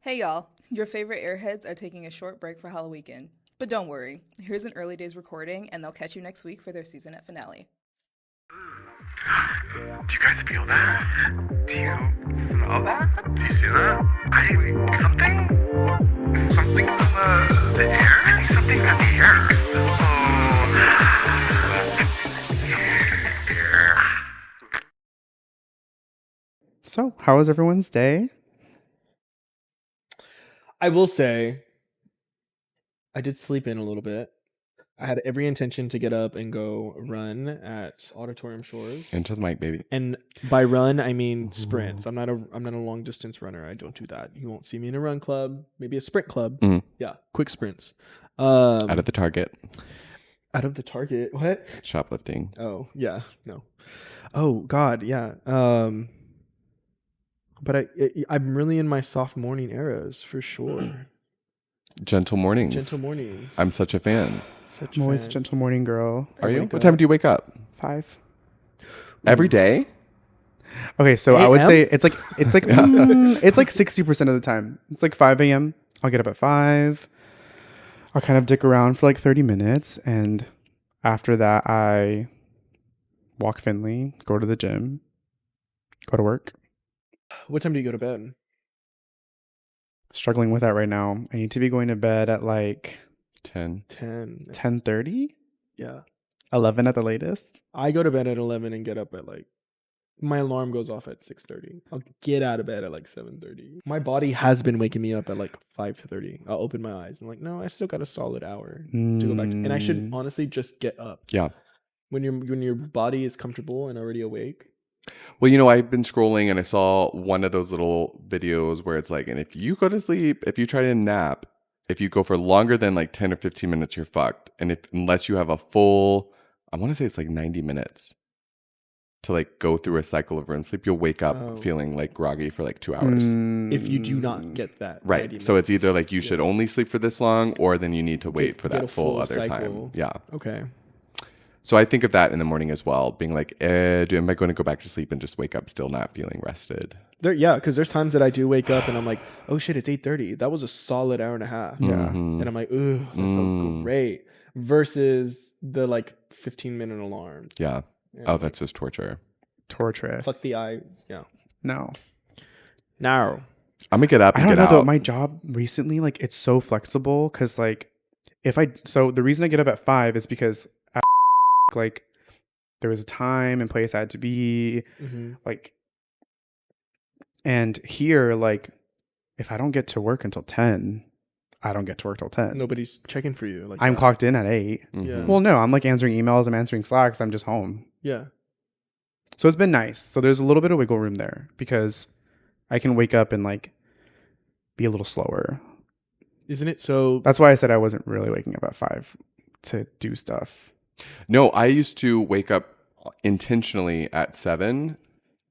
Hey y'all, your favorite Airheads are taking a short break for Halloweekend. But don't worry, here's an early days recording and they'll catch you next week for their Seasonette Finale. Do you guys feel that? Do you smell that? Do you see that? Something's in the air? Something's in the air. Something's in the air. So, how was everyone's day? I will say, I did sleep in a little bit. I had every intention to get up and go run at Auditorium Shores. Into the mic, baby. And by run, I mean sprints. I'm not a long distance runner. I don't do that. You won't see me in a run club, maybe a sprint club. Mhm. Yeah, quick sprints. Out of the Target. Out of the Target. What? Shoplifting. Oh, yeah. No. Oh God, yeah. But I'm really in my soft morning eras for sure. Gentle mornings. Gentle mornings. I'm such a fan. Such I'm always a fan. gentle morning girl. Are you? wake What time up. do you wake up? 5. Every day? Okay, so I would AM? say it's like it's like 60% of the time. It's like 5 a.m. I'll get up at 5. I'll kind of dick around for like 30 minutes, and after that, I walk Finley, go to the gym, go to work. What time do you go to bed? Struggling with that right now. I need to be going to bed at like 10. 10. 10:30, Yeah. 11 at the latest. I go to bed at 11 and get up at like, my alarm goes off at 6:30. I'll get out of bed at like 7:30. My body has been waking me up at like 5:30. I'll open my eyes. I'm like, no, I still got a solid hour to go back. And I should honestly just get up. Yeah. When your body is comfortable and already awake. Well, I've been scrolling and I saw one of those little videos where it's like, and if you go to sleep, if you try to nap, if you go for longer than like 10 or 15 minutes, you're fucked. And unless you have a full, I want to say it's like 90 minutes to like go through a cycle of REM sleep, you'll wake up feeling like groggy for like 2 hours. If you do not get that. Right. 90 So it's either minutes. like you should only sleep for this long, or then you need to wait for get that a full full other cycle. time. Yeah. Okay. So I think of that in the morning as well, being like, am I going to go back to sleep and just wake up still not feeling rested? Because there's times that I do wake up and I'm like, oh shit, it's 8:30. That was a solid hour and a half. Yeah. Mhm. And I'm like, ooh, that felt great. Versus the like 15-minute alarm. Yeah. And Oh, like, that's just torture. torture. plus the eyes. Yeah. No. Now. I'm gonna get up I and don't get know out. though. My job recently, like, it's so flexible because, like, so the reason I get up at 5 is because, like, there was a time and place I had to be, like, and here, like, if I don't get to work until 10, I don't get to work till 10. Nobody's checking for you. Like I'm that. clocked in at 8. Mhm. Yeah. Well, no, I'm like answering emails, I'm answering Slacks, I'm just home. Yeah. So it's been nice. So there's a little bit of wiggle room there because I can wake up and like be a little slower. Isn't it so? That's why I said I wasn't really waking up at 5 to do stuff. No, I used to wake up intentionally at 7,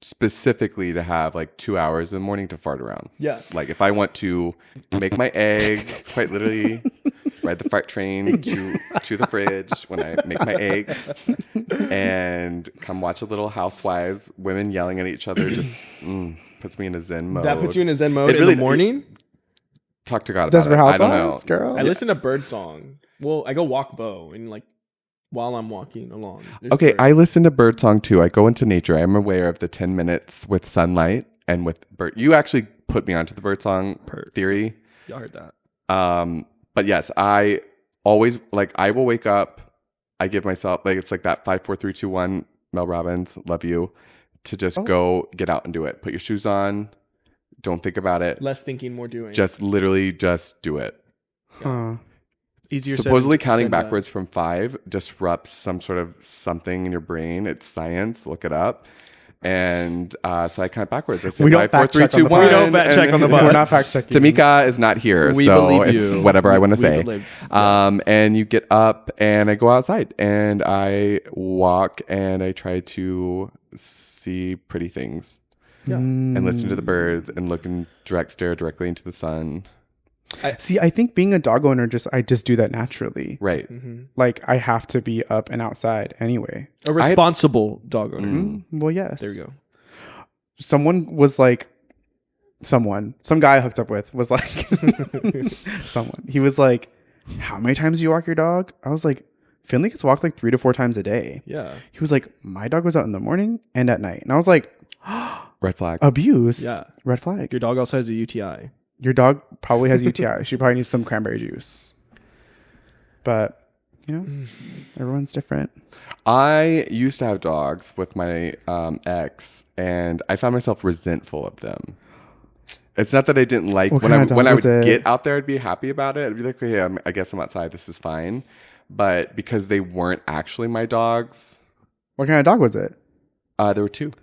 specifically to have like 2 hours in the morning to fart around. Yeah. Like if I want to make my eggs, quite literally ride the fart train to the fridge when I make my eggs, and come watch a little Housewives, women yelling at each other, just puts me in a zen mode. That puts you in a zen mode It in really- the morning? Talk to God about Desperate it. I don't know. Housewives, girl. I listen to Birdsong. Well, I go walk Bo and like while I'm walking along. there's Okay, birds. I listen to birdsong too. I go into nature. I'm aware of the 10 minutes with sunlight and with bird. You actually put me onto the birdsong theory. Y'all heard that. But yes, I always I will wake up. I give myself it's like that 5, 4, 3, 2, 1. Mel Robbins, love you. To just go get out and do it. Put your shoes on. Don't think about it. Less thinking, more doing. Just literally just do it. Huh. Easier said Supposedly than counting done. backwards from 5 disrupts some sort of something in your brain. It's science. Look it up. And so I count backwards. I say We don't 5, 4, fact 3, check on 2, the 1. pod. We don't fact check on the pod. We're not fact checking. Tamika is not here, We so believe it's you. whatever I want to We say. believe- And you get up and I go outside and I walk and I try to see pretty things Yeah. and listen to the birds and stare directly into the sun. See, I think being a dog owner, I just do that naturally. Right. Like, I have to be up and outside anyway. A responsible dog owner. Well, yes. There we go. Someone was like, some guy I hooked up with was like, he was like, how many times do you walk your dog? I was like, Finley gets walked like 3 to 4 times a day. Yeah. He was like, my dog was out in the morning and at night. And I was like, Red flag. abuse. Yeah. Red flag. Your dog also has a UTI. Your dog probably has UTI. She probably needs some cranberry juice. But, you know, everyone's different. I used to have dogs with my ex, and I found myself resentful of them. It's not that I didn't like What when kind of dog I was would it? get out there, I'd be happy about it. I'd be like, okay, yeah, I guess I'm outside. This is fine. But because they weren't actually my dogs, What kind of dog was it? there were 2.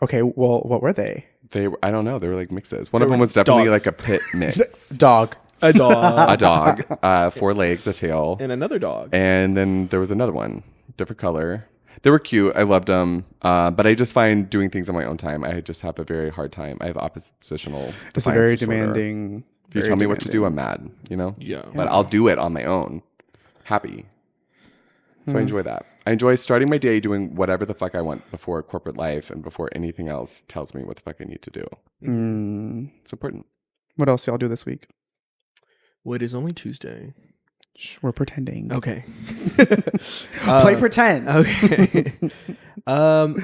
Okay, well, what were they? They were, I don't know. They were like mixes. One of them was definitely dogs. like a pit mix. Dog. A dog. A dog, 4 legs, a tail, And another dog. and then there was another one, different color. They were cute. I loved them, but I just find doing things on my own time. I just have a very hard time. I have oppositional. It's a defiance very disorder. demanding. If you tell me what to do, I'm mad. You know. Yeah. But I'll do it on my own, happy. So I enjoy that. I enjoy starting my day doing whatever the fuck I want before corporate life and before anything else tells me what the fuck I need to do. It's important. What else y'all do this week? Well, it is only Tuesday. Shh, we're pretending. Okay. Play pretend. Okay.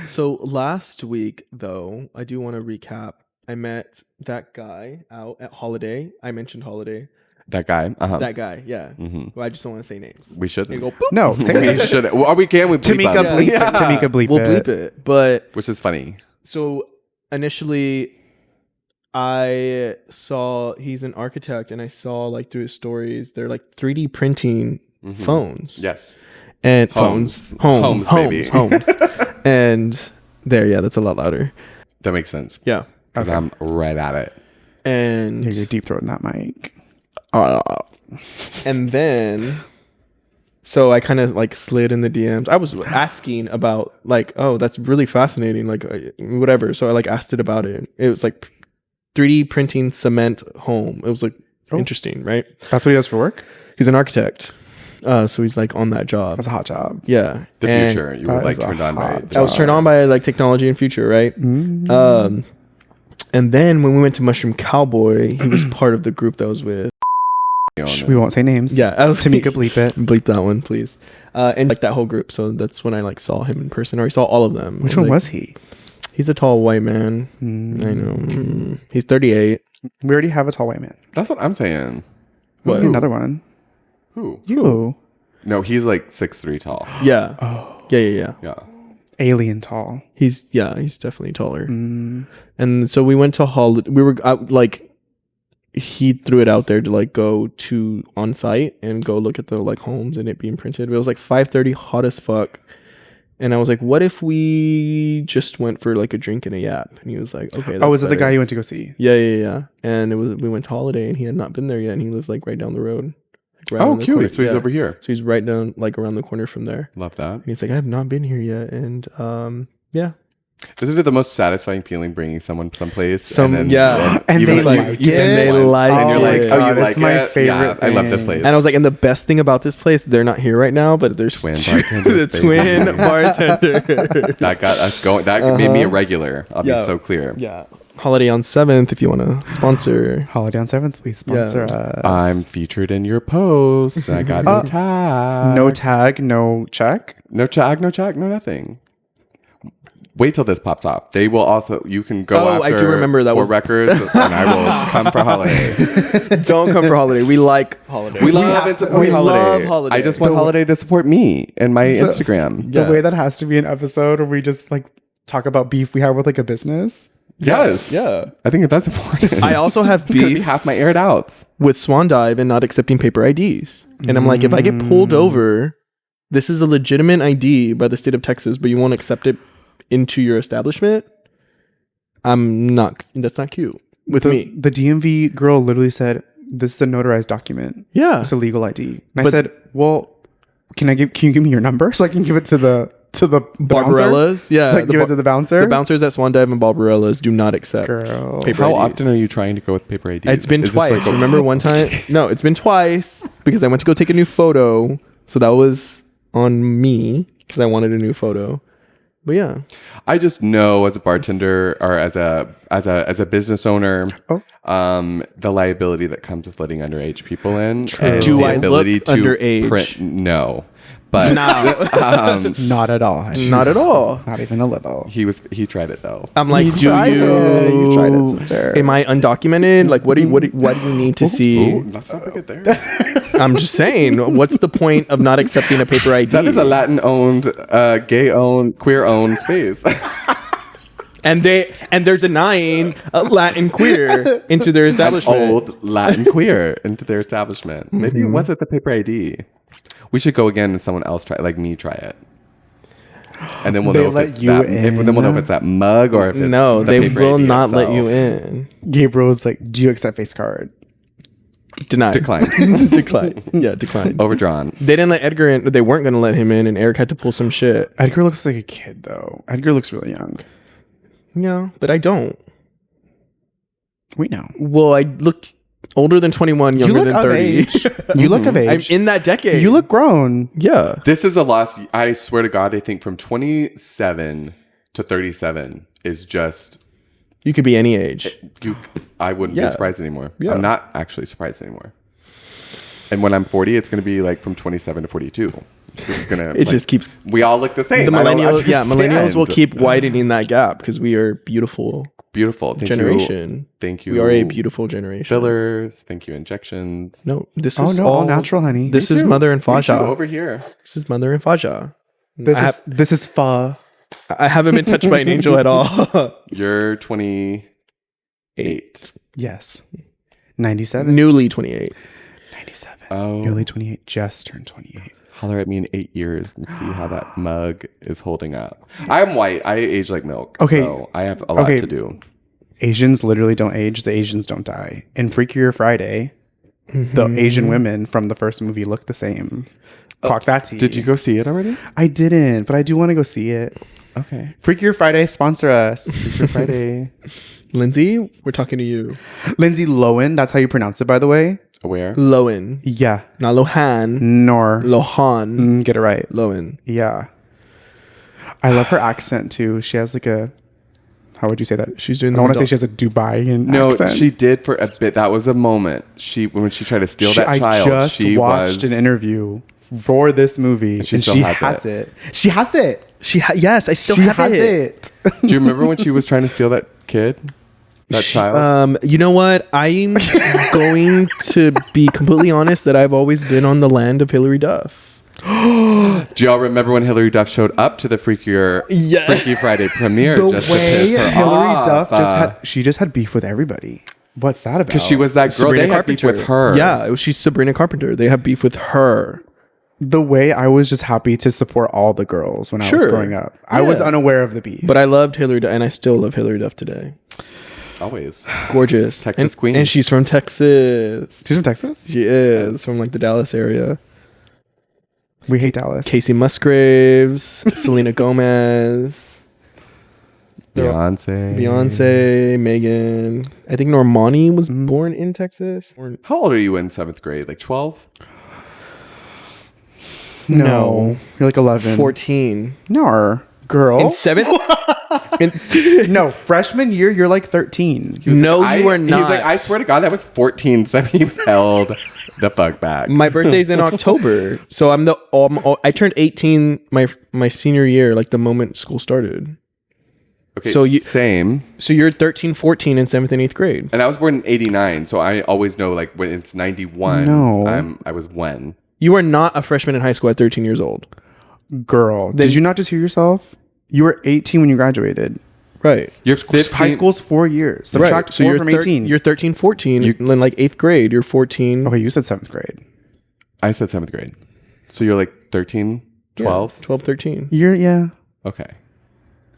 So last week, though, I do want to recap. I met that guy out at Holiday. I mentioned Holiday. That guy. That guy, yeah. Mhm. Well, I just don't want to say names. We shouldn't. And go, boop. No, say We it. should. Well, we can. We bleep Tamika them. bleep it. Tamika bleep We'll it. bleep it. But Which is funny. so initially, I saw he's an architect, and I saw like through his stories, they're like 3D printing phones. Yes. And Homes. homes, Baby. homes. And there, yeah, that's a lot louder. That makes sense. Yeah. Because I'm right at it. And You're deep throating that mic. and then so I kind of like slid in the DMs. I was asking about like, oh, that's really fascinating, like whatever. So I like asked it about it. It was like 3D printing cement home. It was like interesting, right? That's what he does for work? He's an architect. So he's like on that job. That's a hot job. Yeah. The And future. You were that like is a turned on by hot it. I was turned on by like technology and future, right? And then when we went to Mushroom Cowboy, he was part of the group that was with. Shh, we won't say names. Yeah, I was Tamika bleep it. bleep that one, please. And like that whole group. So that's when I like saw him in person, or I saw all of them. Which I one like, was he? He's a tall white man. I know. He's 38. We already have a tall white man. That's what I'm saying. We need another one. Who? You. No, he's like 6'3" tall. Yeah. Oh. Yeah. Yeah. Alien tall. He's definitely taller. And so we went to Holiday. We were out, like, he threw it out there to like go to on site and go look at the like homes and it being printed. It was like 5:30, hot as fuck. And I was like, what if we just went for like a drink and a yap? And he was like, okay. Oh, was it the better. guy you went to go see? Yeah. And we went to Holiday and he had not been there yet. And he lives like right down the road. Like, right Oh, around the cute. corner. So he's Yeah. over here. So he's right down, like around the corner from there. Love that. And he's like, I have not been here yet. And yeah. Isn't it the most satisfying feeling bringing someone someplace? And they like like it. And they once, like and you're it. like, oh, you God, like it's my it? favorite Yeah, I love this thing. place. And I was like, and the best thing about this place, they're not here right now, but there's Twin the bartenders, twin baby. bartenders. That got us going. That made me a regular. I'll be so clear. Yeah. Holiday on 7th if you want to sponsor. Holiday on 7th, please sponsor us. I'm featured in your post. And I got no tag. No tag, no check. No tag, no check, no nothing. Wait till this pops off. They will also. You can go Oh, after. I do remember that for was- records, and I will come for holiday. Don't come for Holiday. We like Holiday. We love and support we holiday. love Holiday. I just want holiday to support me and my Instagram. The way that has to be an episode where we just like talk about beef we have with like a business. Yes. Yeah. I think that's important. I also have It's gonna be beef half my aired outs. with Swan Dive and not accepting paper IDs. And I'm like, if I get pulled over, this is a legitimate ID by the state of Texas, but you won't accept it into your establishment. That's not cute with me. The DMV girl literally said, "This is a notarized document. Yeah. It's a legal ID." And I But- said, "Well, can you give me your number so I can give it to the bouncer? Barbarellas. Yeah. So I can give it to the bouncer." The bouncers at Swan Dive and Barbarellas do not accept Girl. paper How IDs. often are you trying to go with paper IDs? It's been Is this twice. like a- Remember one time? No, it's been twice because I went to go take a new photo. So that was on me because I wanted a new photo. But yeah, I just know as a bartender or as a business owner, the liability that comes with letting underage people in. And Do the I ability look underage? No, but Not at all. not at all. Not even a little. he tried it though. I'm like, You tried it. You tried it, sister. Am I undocumented? Like, what do you need to see? Ooh, let's not forget there. I'm just saying, what's the point of not accepting a paper ID? That is a Latin-owned, gay-owned, queer-owned space. and they're denying Latin queer into their establishment. Old Latin queer into their establishment. Maybe it wasn't the paper ID. We should go again and someone else try it, like me try it. And then we'll They know if let it's you that. in. Then we'll know if it's that mug or if it's No, the they paper will ID not let itself. you in. Gabriel's like, do you accept face card? Denied. Decline. Decline. Yeah, declined. Overdrawn. They didn't let Edgar in. They weren't going to let him in, and Eric had to pull some shit. Edgar looks like a kid, though. Edgar looks really young. Yeah, but I don't. We know. Well, I look older than 21, You younger look than of 30. age. You look of I'm age. in that decade. You look grown. Yeah. This is a loss. I swear to God, I think from 27 to 37 is just You could be any age. I wouldn't Yeah. be surprised anymore. Yeah. I'm not actually surprised anymore. And when I'm 40, it's going to be like from 27 to 42. It's gonna. It just keeps. We all look the same. The I don't millennials, millennials will understand. keep widening that gap because we are beautiful Beautiful. Thank generation. You. Thank you. We are a beautiful generation. Fillers. Thank you. Injections. No, this Oh, is no, all natural, honey. This Me is too. mother and Me too, Faja. over here. This is mother and Faja. This is pho. I haven't been touched by an angel at all. You're 28. Yes. 97. Newly 28. 97. Oh. Nearly 28. Just turned 28. Holler at me in 8 years and see how that mug is holding up. I'm white. I age like milk. Okay. So I have a lot to do. Asians literally don't age. The Asians don't die. In Freakier Friday, the Asian women from the first movie look the same. Clock that tea. Did you go see it already? I didn't, but I do want to go see it. Okay. Freakier Friday, sponsor us. Freakier Friday. Lindsay, we're talking to you. Lindsay Lohan, that's how you pronounce it, by the way. Aware? Lohan. Yeah. Not Lohan. Nor. Lohan. Get it right. Lohan. Yeah. I love her accent too. She has like a, how would you say that? She's doing I the want to say Madonna- she has a Dubai No, accent. she did for a bit. That was a moment. When she tried to steal that I child. just She watched was an interview for this movie, and she she, still has has it. She has it. Yes, I still She have has it. it. Do you remember when she was trying to steal that kid? That child? You know what? I'm going to be completely honest that I've always been on the land of Hillary Duff. Do y'all remember when Hillary Duff showed up to the Freaky Friday premiere? The just to way piss her Hillary off? Duff just had beef with everybody. What's that about? Because she was that girl. Sabrina They had beef Carpenter. with her. Yeah, she's Sabrina Carpenter. They have beef with her. The way I was just happy to support all the girls when I was Sure. growing up. I was Yeah. unaware of the beef. But I loved Hillary Duff, and I still love Hillary Duff today. Always. Gorgeous. Texas and, queen. And she's from Texas. She's from Texas? She is from like the Dallas area. We hate Dallas. Casey Musgraves, Selena Gomez, Beyonce, Megan. I think Normani was born in Texas. How old are you in 7th grade? Like 12? No. You're like 11. 14. No. Girl. In seventh? No. Freshman year, you're like 13. No, you are not. He's like, I swear to God, that was 14. So he held the fuck back. My birthday's in October, so I turned 18 my senior year, like the moment school started. Okay, so same. So you're 13, 14 in 7th and 8th grade. And I was born in 89. So I always know like when it's 91. No. I was when? You are not a freshman in high school at 13 years old. Girl. Did you not just hear yourself? You were 18 when you graduated. Right. You're 15. High school's 4 years. Subtract Right. So 4 you're from 18. You're 13, 14. In like 8th grade, you're 14. Okay, you said 7th grade. I said 7th grade. So you're like 13, 12? Yeah, 12, 13. Yeah. Okay.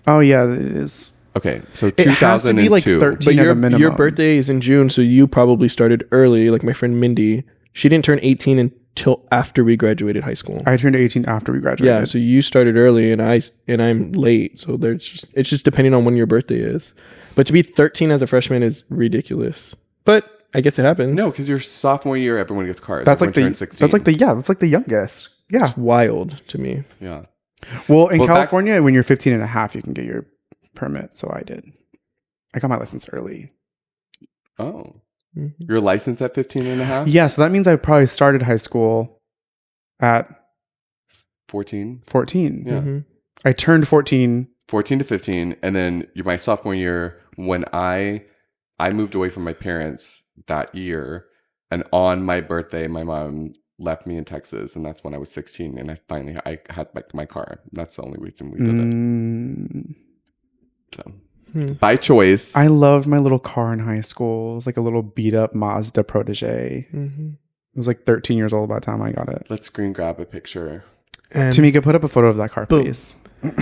Oh, yeah, it is. Okay. So It has to be 2002. like 13 But at a minimum. your birthday is in June, so you probably started early. Like my friend Mindy, she didn't turn 18 until after we graduated high school. I turned 18 after we graduated. Yeah, so you started early, and I'm late. So it's just depending on when your birthday is. But to be 13 as a freshman is ridiculous. But I guess it happens. No, because your sophomore year, everyone gets cars. That's like Everyone the turns 16. that's like the youngest. Yeah. It's wild to me. Yeah. Well, in Well, California, when you're 15 and a half, you can get your permit. So I did. I got my license early. Oh. Mhm. You're licensed at 15 and a half? Yeah, so that means I probably started high school at 14? 14. Yeah. Mhm. I turned 14. 14 to 15. And then my sophomore year, when I moved away from my parents that year, and on my birthday, my mom left me in Texas, and that's when I was 16, and I had my car. That's the only reason we did it. Mm. So, by choice. I loved my little car in high school. It was like a little beat up Mazda Protege. Mhm. I was like 13 years old by the time I got it. Let's screen grab a picture. And Tamika, put up a photo of that car, Boom. please.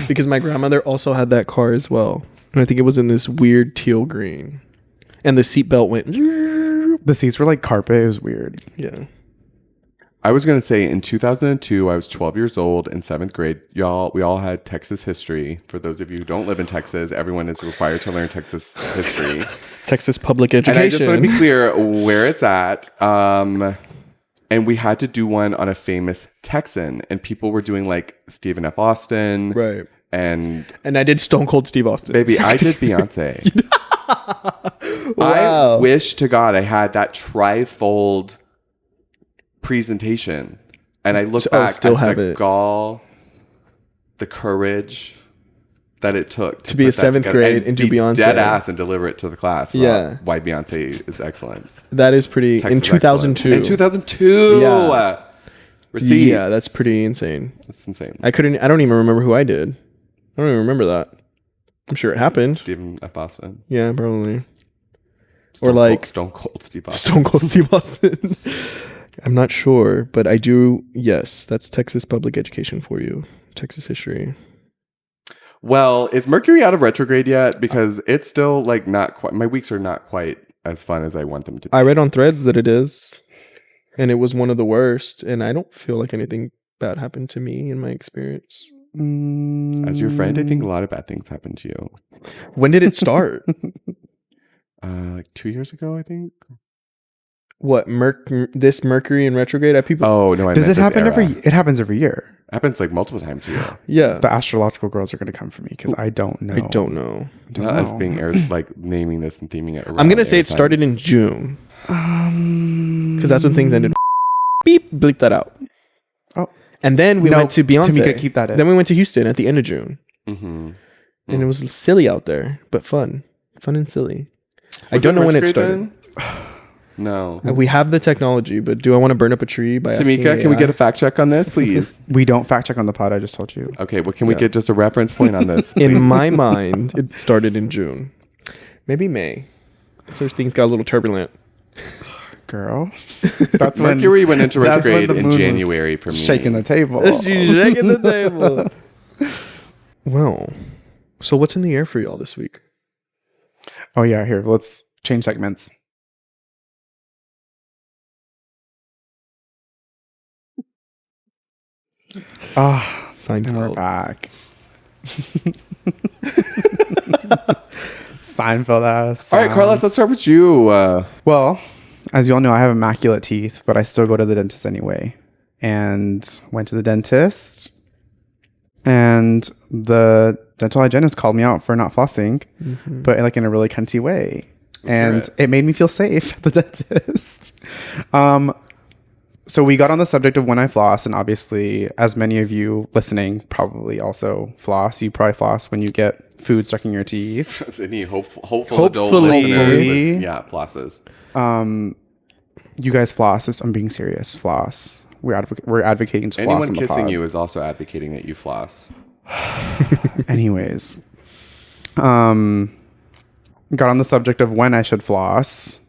because my grandmother also had that car as well, and I think it was in this weird teal green, and the seatbelt went. The seats were like carpet. It was weird. Yeah. I was going to say in 2002, I was 12 years old in 7th grade. We all had Texas history. For those of you who don't live in Texas, everyone is required to learn Texas history. Texas public education. And I just want to be clear where it's at. And we had to do one on a famous Texan, and people were doing like Stephen F. Austin. Right. And I did Stone Cold Steve Austin. baby, I did Beyonce. Wow. I wish to God I had that trifold presentation. And I look back still at have the it. gall, the courage that it took To be a put that 7th together grade and do be Beyonce. dead ass and deliver it to the class. About Yeah. why Beyonce is excellence. That is pretty. Texas In 2002. excellence. In 2002. Yeah. Receipts. Yeah, that's pretty insane. That's insane. I don't even remember who I did. I don't even remember that. I'm sure it happened. Stephen F. Austin. Yeah, probably. Stone like- Cold, Stone Cold Steve Austin. Stone Cold Steve Austin. I'm not sure, but I do. Yes, that's Texas public education for you. Texas history. Well, is Mercury out of retrograde yet? Because it's still like not quite. My weeks are not quite as fun as I want them to be. I read on Threads that it is, and it was one of the worst. And I don't feel like anything bad happened to me in my experience. As your friend, I think a lot of bad things happened to you. When did it start? Like 2 years ago, I think. What this Mercury in retrograde? People. Oh no! Does meant it happen this era. It happens every year. Happens like multiple times a year. Yeah, The astrological girls are going to come for me because I don't know. I don't know. Not us being like naming this and theming it. I'm gonna say it started in June because that's when things ended. Beep, bleep that out. Oh. And then we No, went to Beyonce. Tamika, keep that in. Then we went to Houston at the end of June, Mm-hmm. and it was silly out there, but fun and silly. I don't know when it started. No. We have the technology, but do I want to burn up a tree by asking Tamika, can we AI? get a fact check on this, please? We don't fact check on the pod. I just told you. Okay, well, can we get just a reference point on this? In my mind, it started in June, maybe May. So things got a little turbulent. Girl, that's when Mercury went into that's when retrograde the in moon was January for me. shaking the table. She's shaking the table. Well, so what's in the air for y'all this week? Oh yeah, here, let's change segments. Ah, we're Seinfeld. back. Seinfeld ass. All right, Carlos, let's start with you. Well, as you all know, I have immaculate teeth, but I still go to the dentist anyway. And went to the dentist, and the dental hygienist called me out for not flossing, but like in a really cunty way. Let's hear It made me feel safe at the dentist. So we got on the subject of when I floss, and obviously, as many of you listening probably also floss. You probably floss when you get food stuck in your teeth. As any hopeful adult Hopefully. listener, yeah, flosses. You guys floss. I'm being serious. Floss. We're advocating to floss Anyone on the kissing pod. you is also advocating that you floss. Anyways, got on the subject of when I should floss,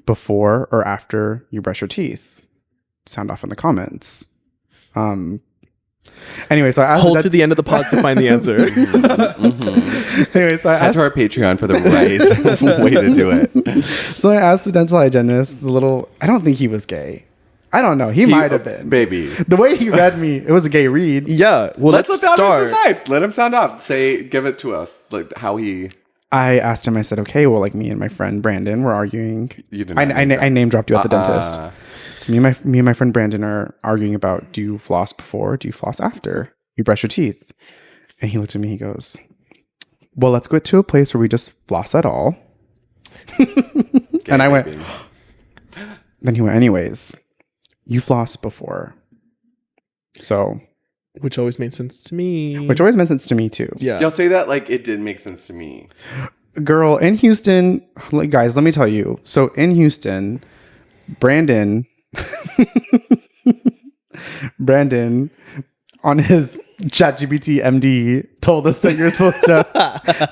before or after you brush your teeth. Sound off in the comments. Anyway, so I asked Hold to the end of the pause to find the answer. Anyway, so I Head asked, to our Patreon for the right way to do it. so I asked the dental hygienist I don't think he was gay. I don't know. He might have been. Baby. The way he read me, it was a gay read. Yeah. Well, Let's let's let the start. audience decide. Let him sound off. Give it to us. Like how he. I asked him, I said, okay, well, like me and my friend Brandon were arguing. You did I not name drop. name dropped you at the dentist. So me and my friend Brandon are arguing about, do you floss before? Do you floss after? you brush your teeth. And he looked at me, he goes, well, let's go to a place where we just floss at all. And I went, then he went, anyways, you flossed before. So. Which always made sense to me. Which always made sense to me too. Yeah. Y'all say that like it did make sense to me. Girl, in Houston, like, guys, let me tell you. So in Houston, Brandon on his ChatGPT MD told us that you're supposed to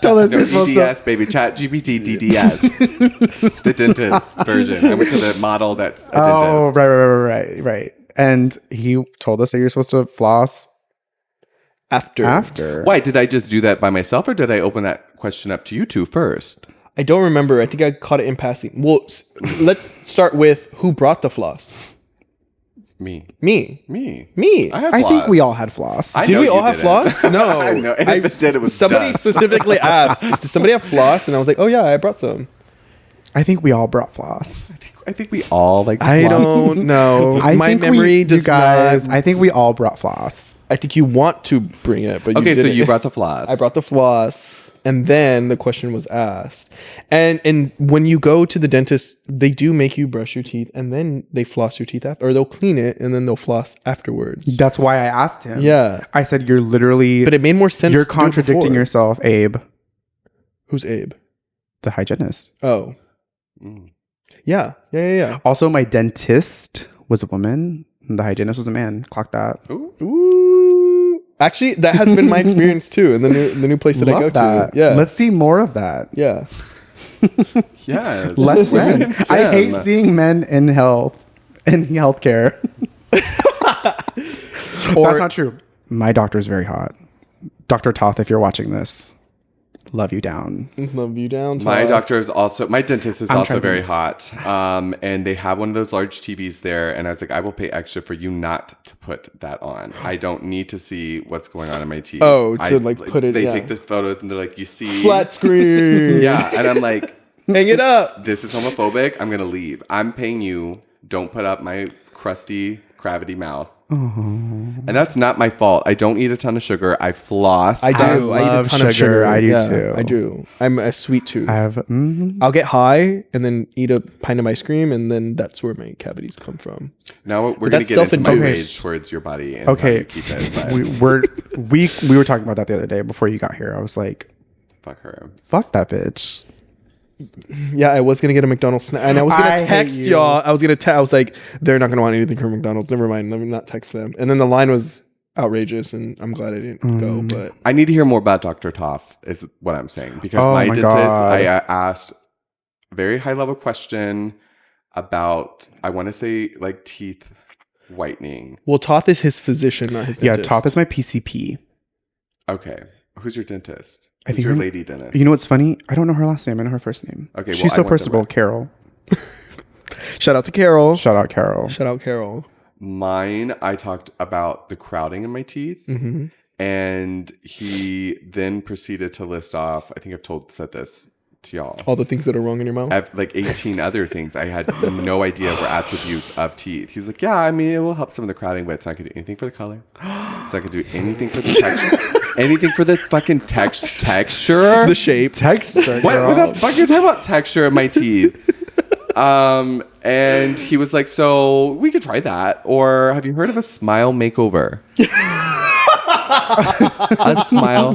DDS, baby. ChatGPT DDS. The dentist version. I went to the model that's a dentist. Oh, right. And he told us that you're supposed to floss after. Why? Did I just do that by myself or did I open that question up to you two first? I don't remember. I think I caught it in passing. Well, let's start with who brought the floss. Me. I think we all had floss. Did we all have floss? No. I know. And if it did, it was somebody dust. specifically asked, did somebody have floss? And I was like, oh yeah, I brought some. I think we all brought floss. I think we all like I floss. don't know. My think memory does you guys, not. I think we all brought floss. I think you want to bring it, but Okay, so didn't. you brought the floss. I brought the floss. And then the question was asked. And when you go to the dentist, they do make you brush your teeth and then they floss your teeth after, or they'll clean it and then they'll floss afterwards. That's why I asked him. Yeah. I said, you're literally... But it made more sense. You're to do it contradicting before. yourself, Abe. Who's Abe? The hygienist. Oh. Yeah. Also, my dentist was a woman. And the hygienist was a man. Clock that. Ooh. Actually, that has been my experience too in the new place that I go to. Yeah. Let's see more of that. Yeah. Yeah. Less men. I hate seeing men in healthcare. That's not true. My doctor's very hot. Dr. Toth, if you're watching this, love you down. Love you down. My Todd. doctor is also, my dentist is also trying to very miss. hot. And they have one of those large TVs there. And I was like, I will pay extra for you not to put that on. I don't need to see what's going on in my teeth. Oh, to put it. They take the photos and they're like, you see. flat screen. Yeah. And I'm like, Hang it up. this is homophobic. I'm going to leave. I'm paying you. Don't put up my crusty, cavity mouth. And that's not my fault. I don't eat a ton of sugar. I floss. I do. I eat a love ton of sugar. sugar. I do Yeah, too. I do. I'm a sweet tooth. I have... I'll get high and then eat a pint of ice cream, and then that's where my cavities come from. Now we're But going to that's get into my self-induced. rage towards your body and how Okay. you keep it. But we were talking about that the other day before you got here. I was like, fuck her. fuck that bitch. Yeah, I was gonna get a McDonald's snack, and I was gonna I hate text you. y'all. I was like, they're not gonna want anything from McDonald's. Never mind. Let me not text them. And then the line was outrageous, and I'm glad I didn't go. But I need to hear more about Dr. Toff, is what I'm saying. Because Oh my my dentist, God. I asked a very high level question about, I want to say, like teeth whitening. well, Toth is his physician, not his Yeah, dentist. Top is my PCP. Okay. Who's your dentist? I Who's think your her- lady dentist? You know what's funny? I don't know her last name. I know her first name. Okay, well, she's I so went personable. direct. Carol. Shout out to Carol. Shout out Carol. Shout out Carol. Mine, I talked about the crowding in my teeth. Mm-hmm. And he then proceeded to list off, I think I've said this to y'all. All the things that are wrong in your mouth. I have like 18 other things I had no idea were attributes of teeth. He's like, yeah, I mean, it will help some of the crowding, but it's not going to do anything for the color. It's not going to do anything for the texture. Anything for the fucking texture. The shape. Texture. What the fuck are you talking about? Texture of my teeth. And he was like, so we could try that. Or have you heard of a smile makeover? A smile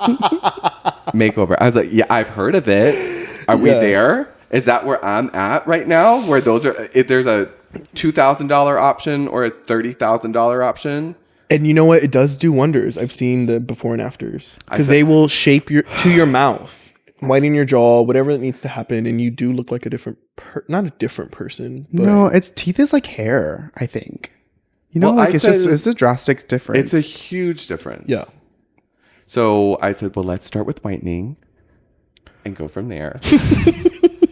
makeover. I was like, yeah, I've heard of it. Are we there? Is that where I'm at right now? Where those are, if there's a $2,000 option or a $30,000 option? And you know what? It does do wonders. I've seen the before and afters because said- they will shape to your mouth, whiten your jaw, whatever that needs to happen, and you do look like a different, not a different person. But No, it's teeth is like hair, I think. You know, Well, like I said- it's a drastic difference. It's a huge difference. Yeah. So I said, well, let's start with whitening and go from there.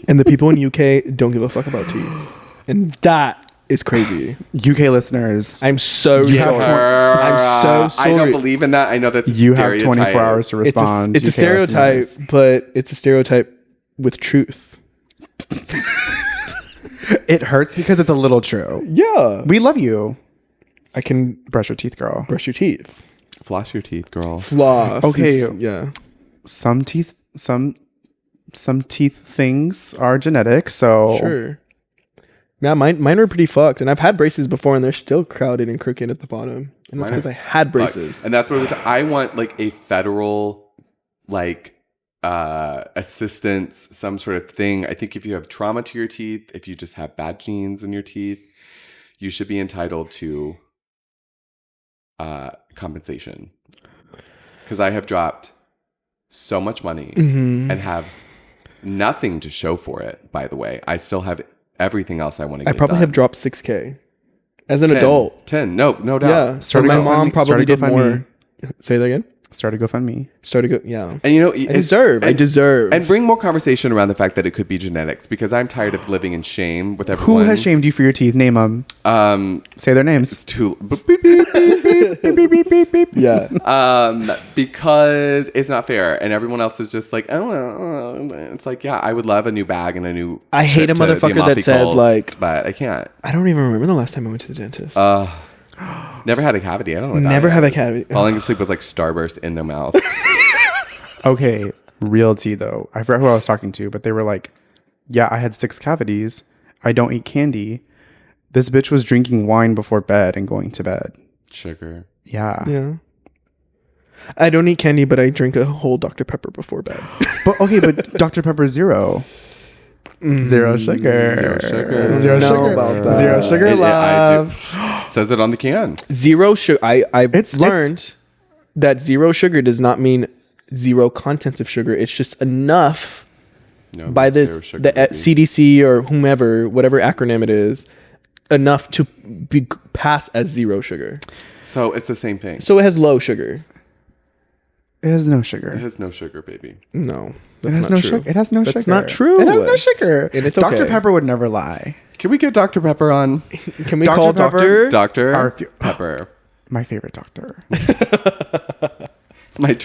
And the people in UK don't give a fuck about teeth, and that is crazy. UK listeners. I'm so You have sorry. I'm so sorry. I don't believe in that. I know that's a You have stereotype. 24 hours to respond. It's a UK stereotype, listeners. but it's a stereotype with truth. It hurts because it's a little true. Yeah, We love you. I can Brush your teeth, girl. brush your teeth. Floss your teeth, girl. Floss. Okay. Yeah. Some teeth things are genetic, so Sure. Yeah, mine are pretty fucked, and I've had braces before, and they're still crowded and crooked at the bottom, and that's Mine are because I had braces. And that's where I want like a federal like assistance, some sort of thing. I think if you have trauma to your teeth, if you just have bad genes in your teeth, you should be entitled to compensation. Because I have dropped so much money and have nothing to show for it. By the way, I still have everything else I want to get I probably done. have dropped $6,000 as an 10, adult. 10, no doubt. Yeah, so my mom probably did more. Say that again. Start a GoFundMe. Yeah. And you know, I deserve. And bring more conversation around the fact that it could be genetics, because I'm tired of living in shame with everyone. Who has shamed you for your teeth? Name them. Say their names. It's too beep, beep, beep, beep, beep, beep, beep, beep, beep. Yeah. Because it's not fair, and everyone else is just like, oh, it's like, yeah, I would love a new bag and a new. I hate a trip to the motherfucker that Amalfi says Coast, like, but I can't. I don't even remember the last time I went to the dentist. Never had a cavity. I don't know. What Never that had a is. cavity. Falling asleep with like Starburst in their mouth. Okay, real tea though. I forgot who I was talking to, but they were like, yeah, I had 6 cavities. I don't eat candy. This bitch was drinking wine before bed and going to bed. Sugar. Yeah. Yeah. I don't eat candy, but I drink a whole Dr. Pepper before bed. But Dr. Pepper zero. Zero sugar. Zero sugar. Zero Know sugar. about that. Zero sugar, love. I do. Says it on the can. Zero sugar. I've It's- learned that zero sugar does not mean zero content of sugar. It's just enough No, by zero this sugar, the baby. CDC or whomever, whatever acronym it is, enough to pass as zero sugar. So it's the same thing. So it has low sugar. It has no It sugar. has no sugar, baby. No, It that's has not no true. sugar. It has no sugar. That's not true. It has no sugar. And it's Dr. okay. Pepper would never lie. Can we get Dr. Pepper on? Can we Dr. call Pepper? Doctor? Our Dr. Pepper. My favorite doctor. My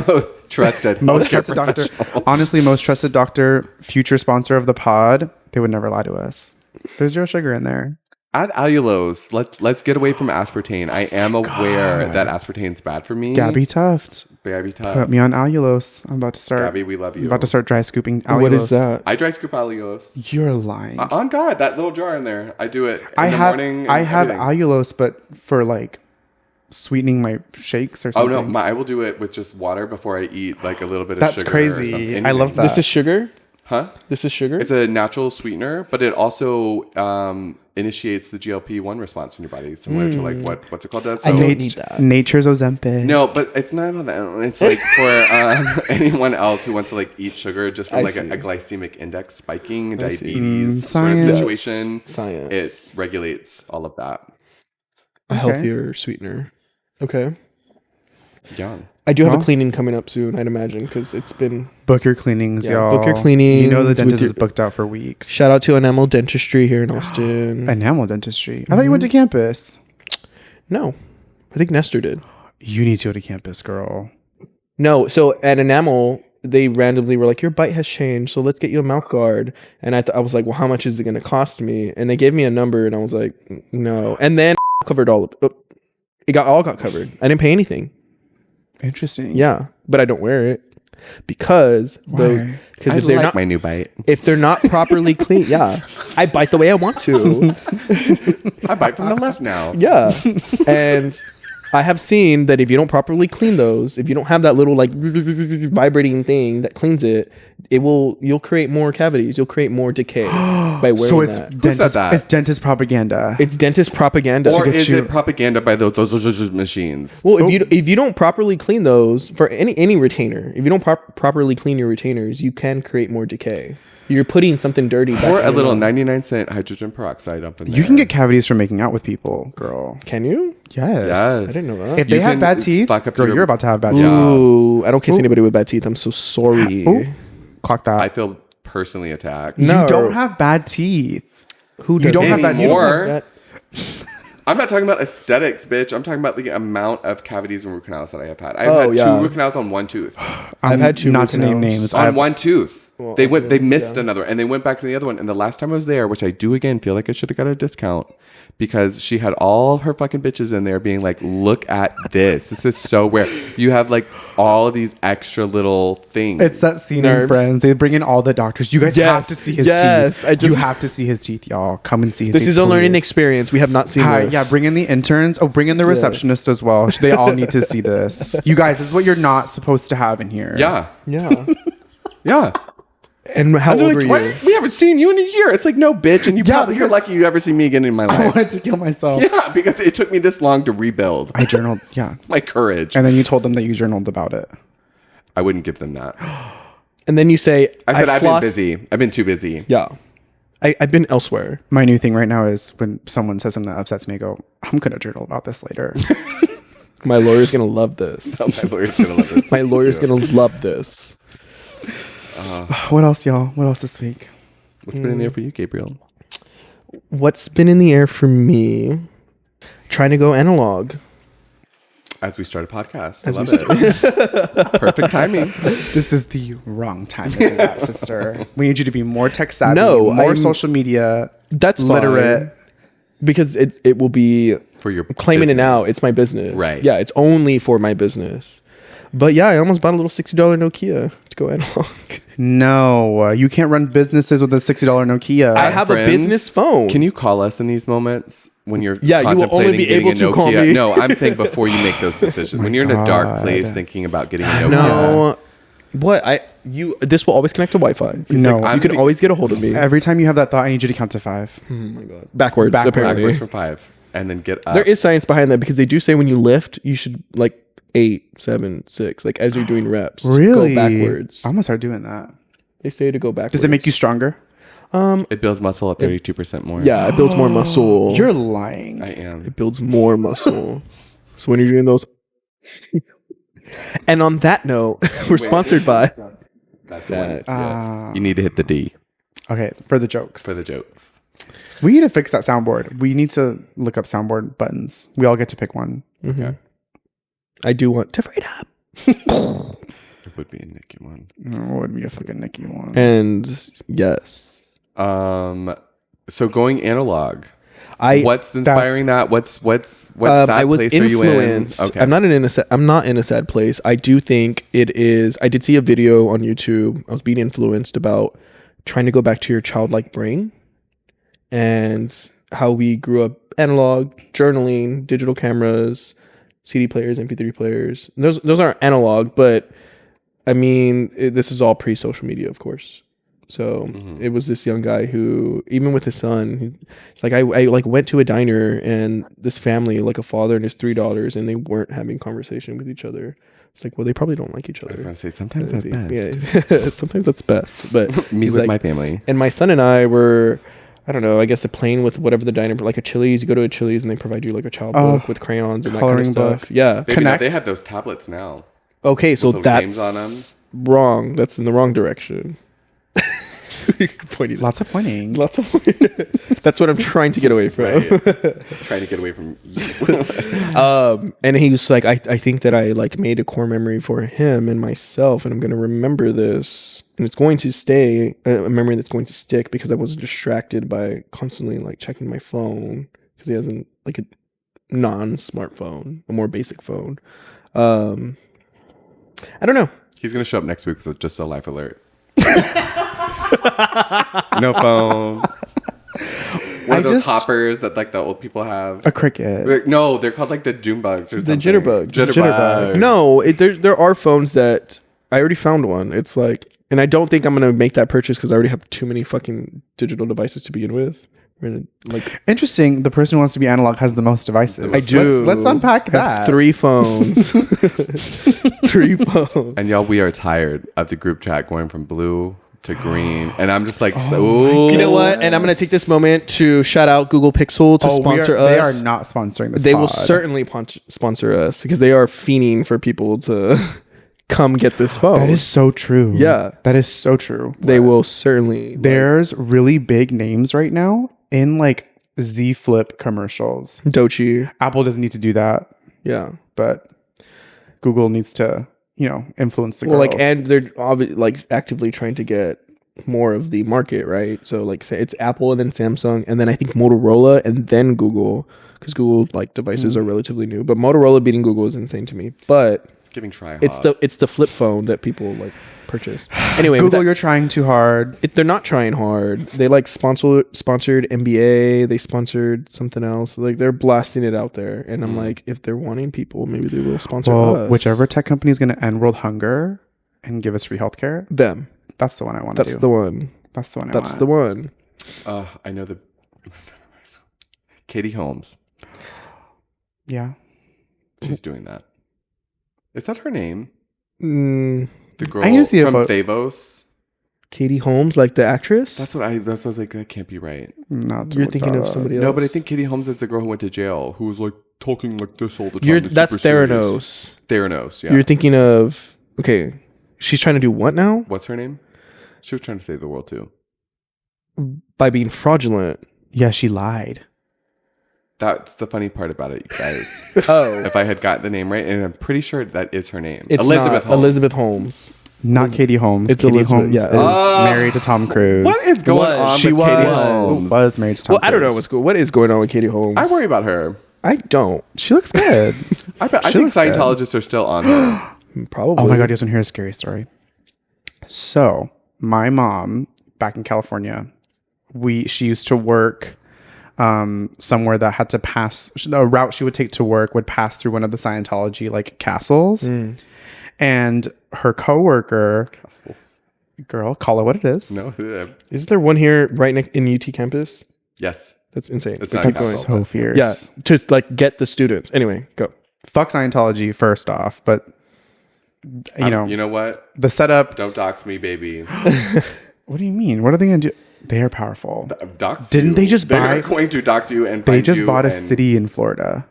most trusted Most healthcare trusted doctor. professional. Honestly, most trusted doctor, future sponsor of the pod. They would never lie to us. There's zero sugar in there. Add allulose. Let's get away from aspartame. I am aware that aspartame's bad for me. Gabby Tuft. Gabby tough. Put me on allulose. I'm about to start. Gabby, we love you. I'm about to start dry scooping allulose. What is that? I dry scoop allulose. You're lying. On God, that little jar in there. I do it in I the have morning. I and have everything. allulose, but for like sweetening my shakes or Oh something. no, I will do it with just water before I eat, like a little bit of That's sugar. crazy. Or something. I love that. This is sugar. Huh? This is sugar. It's a natural sweetener, but it also initiates the GLP-1 response in your body, similar to like what's it called? Does I so, don't need that. Nature's Ozempic. No, but it's not about that. It's like for anyone else who wants to like eat sugar just from I like see. a glycemic index spiking, I see. diabetes sort of Science. situation. Science. It regulates all of that. A healthier sweetener. Okay. Yeah. I do have Well. a cleaning coming up soon, I'd imagine, because it's been. Book your cleanings, Yeah, y'all. book your cleanings You know the with dentist your- is booked out for weeks. Shout out to Enamel Dentistry here in Austin. Enamel dentistry. I thought you went to campus. No, I think Nestor did. You need to go to campus, girl. No, so at Enamel, they randomly were like, your bite has changed, so let's get you a mouth guard. And I was like, well, how much is it going to cost me? And they gave me a number, and I was like, no. And then covered all of it. It all got covered. I didn't pay anything. Interesting. Yeah, but I don't wear it because those Why? because I if they're like not my new bite. if they're not properly clean, yeah, I bite the way I want to. I bite from the left now. Yeah. And I have seen that if you don't properly clean those, if you don't have that little like vibrating thing that cleans it, you'll create more cavities. You'll create more decay by wearing So it's that. dentist. that? It's dentist propaganda. It's dentist propaganda. Or get is you- it propaganda by those machines? Well, if you don't properly clean those for any retainer, if you don't properly clean your retainers, you can create more decay. You're putting something dirty back Or in a your little mouth. 99-cent hydrogen peroxide up in there. You can get cavities from making out with people, girl. Can you? Yes. Yes. I didn't know that. If they You have can bad teeth, fuck up girl, your- you're about to have bad teeth. Ooh, I don't kiss anybody with bad teeth. I'm so sorry. Ooh. Clock that. I feel personally attacked. No. You don't have bad teeth. Who You don't doesn't? have that teeth. Anymore. I'm not talking about aesthetics, bitch. I'm talking about the amount of cavities and root canals that I have had. I've Oh, had yeah. 2 root canals on one tooth. I've had two not root to name canals. names. On one tooth. Well, They missed another one, and they went back to the other one. And the last time I was there, which I do again feel like I should have got a discount, because she had all her fucking bitches in there being like, look at this. This is so rare. You have like all of these extra little things. It's that scene in Friends. They bring in all the doctors. You guys have to see his teeth. You have to see his teeth, y'all. Come and see his teeth. This is a learning experience. We have not seen this. Yeah, bring in the interns. Oh, bring in the receptionist as well. They all need to see this. You guys, this is what you're not supposed to have in here. Yeah. Yeah. Yeah. And how old were you? We haven't seen you in a year. It's like, no, bitch. And you're lucky you ever see me again in my life. I wanted to kill myself. Yeah, because it took me this long to rebuild. I journaled. Yeah. My courage. And then you told them that you journaled about it. I wouldn't give them that. And then you say, I said, I've been busy. I've been too busy. Yeah. I've been elsewhere. My new thing right now is when someone says something that upsets me, I go, I'm going to journal about this later. My lawyer's going to love this. Oh, my lawyer's going to love this. My lawyer's going to love this. What else, y'all? What else this week? What's been in there for you, Gabriel? What's been in the air for me? Trying to go analog. As we start a podcast. I love it. Perfect timing. This is the wrong time to do that, sister. We need you to be more tech savvy, No, social media. That's literate. fine. Because it will be For your claiming it business. now. It's my business. Right. Yeah, it's only for my business. But yeah, I almost bought a little $60 Nokia to go analog. No, you can't run businesses with a $60 Nokia. I have a business phone. Can you call us in these moments when you're Yeah, you will only be getting able to a Nokia? call me. No, I'm saying before you make those decisions. When you're in a dark place thinking about getting a Nokia. No. What? This will always connect to Wi-Fi. No. You can always get a hold of me. Every time you have that thought, I need you to count to 5. Oh my God. Backwards, apparently. Backwards from 5. And then get up. There is science behind that because they do say when you lift, you should like 8, 7, 6, like as you're doing reps. Really? Go backwards. I'm going to start doing that. They say to go backwards. Does it make you stronger? It builds muscle at 32% more. Yeah, it builds more muscle. You're lying. I am. It builds more muscle. So when you're doing those. And on that note, we're sponsored by. That's That. You need to hit the D Okay, for the jokes. for the jokes. We need to fix that soundboard. We need to look up soundboard buttons. We all get to pick one. Okay. I do want to free it up. It would be a Nikki one. What would be a fucking Nikki one? And yes. So going analog. I What's inspiring that? What sad I was place are you in? influenced. Okay. I'm not in a sad place. I do think it is. I did see a video on YouTube. I was being influenced about trying to go back to your childlike brain and how we grew up analog, journaling, digital cameras, CD players, MP3 players. Those aren't analog, but I mean, this is all pre-social media, of course. So it was this young guy who, even with his son, it's like I like went to a diner and this family, like a father and his 3 daughters, and they weren't having conversation with each other. It's like, well, they probably don't like each I was other. going to say, sometimes that's best. Yeah, sometimes that's best. But Me he's with like, my family. and my son and I were, I don't know, I guess playing with whatever the diner, like a Chili's. You go to a Chili's and they provide you like a child book with crayons and that kind of coloring stuff. book. Yeah. Baby, Connect. they have those tablets now. Okay, so With little games on that's wrong. That's in the wrong direction. Pointing. Lots of pointing. Lots of. That's what I'm trying to get away from. Trying to get away from you. And he was like, I think that I like made a core memory for him and myself, and I'm going to remember this, and it's going to stay a memory that's going to stick because I wasn't distracted by constantly like checking my phone because he hasn't like a non-smartphone, a more basic phone. I don't know. He's going to show up next week with just a life alert. No phone. One of those hoppers that like the old people have. A cricket. No, they're called like the June bugs or The something. jitterbug. Jitterbug. No, there are phones that I already found one. It's like, and I don't think I'm gonna make that purchase because I already have too many fucking digital devices to begin with. We're gonna, like, Interesting. The person who wants to be analog has the most devices. I do. Let's unpack I have that. 3 phones. 3 phones. And y'all, we are tired of the group chat going from blue to green. And I'm just like, so. You know what? And I'm gonna take this moment to shout out Google Pixel to sponsor us. They are not sponsoring this. They will pod. certainly sponsor us because they are fiending for people to come get this phone. That is so true. Yeah. That is so true. They will certainly. There's really big names right now in like Z Flip commercials. Dochi. Apple doesn't need to do that, Yeah. but Google needs to influence the Well, girls. like, and they're like actively trying to get more of the market, right? So like, say it's Apple and then Samsung and then I think Motorola and then Google, because Google like devices are relatively new. But Motorola beating Google is insane to me. But It's giving try it's the flip phone that people like purchase. Anyway, Google, you're trying too hard. they're not trying hard. They like sponsored NBA. They sponsored something else. Like they're blasting it out there. And I'm like, if they're wanting people, maybe they will sponsor us. Whichever tech company is going to end world hunger and give us free healthcare, them. that's the one I want to do. That's the one. That's the one I That's want. the one. I know the Katie Holmes. Yeah. She's doing that. Is that her name? The girl I need to see a from photo. Favos. Katie Holmes, like the actress. That's what I was like. That can't be right. Not to You're look thinking that of up. somebody else. No, but I think Katie Holmes is the girl who went to jail, who was like talking like this all the time. It's That's super serious. Theranos. Theranos. Yeah. You're thinking of okay. She's trying to do what now? What's her name? She was trying to save the world too. By being fraudulent. Yeah, she lied. That's the funny part about it, you guys. Oh, If I had got the name right, and I'm pretty sure that is her name. it's Elizabeth not Holmes. Elizabeth Holmes. Not Katie Holmes. it's Katie Elizabeth, Holmes yeah. is married to Tom Cruise. What is going Was. on She with Katie was. Holmes? Was married to Tom Well, I don't know Cruise. what is going on with Katie Holmes. I worry about her. I don't. She looks good. I She think looks good. Scientologists are still on her. Probably. Oh my God, you guys want to hear a scary story? So, my mom, back in California, she used to work somewhere that had to pass, the route she would take to work would pass through one of the Scientology like castles. And her coworker, girl, call it what it is. No. Isn't there one here right next in UT campus? Yes. That's insane. It's But not keep That's going. so fierce. Yeah, to like get the students. Anyway, go. Fuck Scientology first off, but you know what? the setup. Don't dox me, baby. What do you mean? What are they gonna do? They are powerful. Dox Didn't you. they just They're buy- going to dox you and They find just you bought a in city in Florida.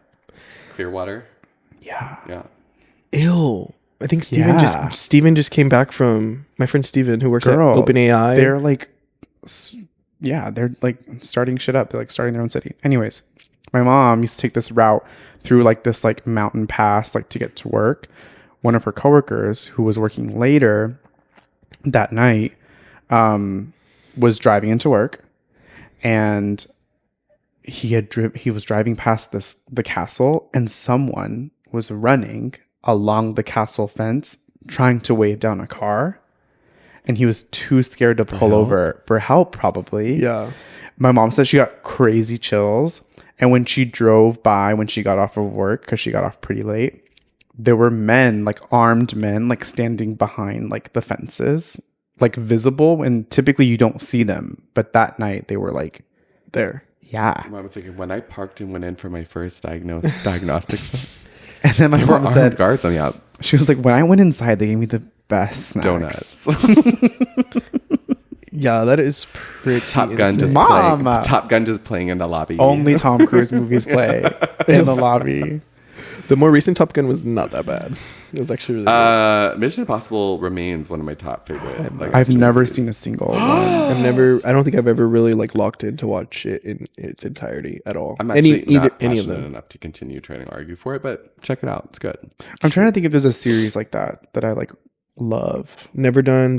Clearwater. Yeah. Yeah. Ew. I think Yeah. Steven just came back from my friend Steven who works Girl, at OpenAI. They're like, they're like starting shit up. They're like starting their own city. Anyways, my mom used to take this route through like this like mountain pass like to get to work. One of her coworkers who was working later that night was driving into work, and he was driving past the castle, and someone was running along the castle fence trying to wave down a car, and he was too scared to pull over for help, probably. yeah. My mom said she got crazy chills, and when she drove by, when she got off of work, because she got off pretty late, there were men, like armed men, like standing behind like the fences, like visible, and typically you don't see them, but that night they were like There. yeah. I was thinking when I parked and went in for my first diagnostics, And then my there were mom armed said, guards on the out she was like, when I went inside, they gave me the best snacks. donuts. Yeah, that is pretty Top Gun just insane. Mom. playing. Top Gun just playing in the lobby. Only Tom Cruise movies play in the lobby. The more recent Top Gun was not that bad. It was actually really good. Mission Impossible remains one of my top favorite. Like, I've action never movies. seen a single one. I don't think I've ever really like locked in to watch it in its entirety at all. I'm actually not any of passionate them. enough to continue trying to argue for it, but check it out. It's good. I'm trying to think if there's a series like that I like love. Never done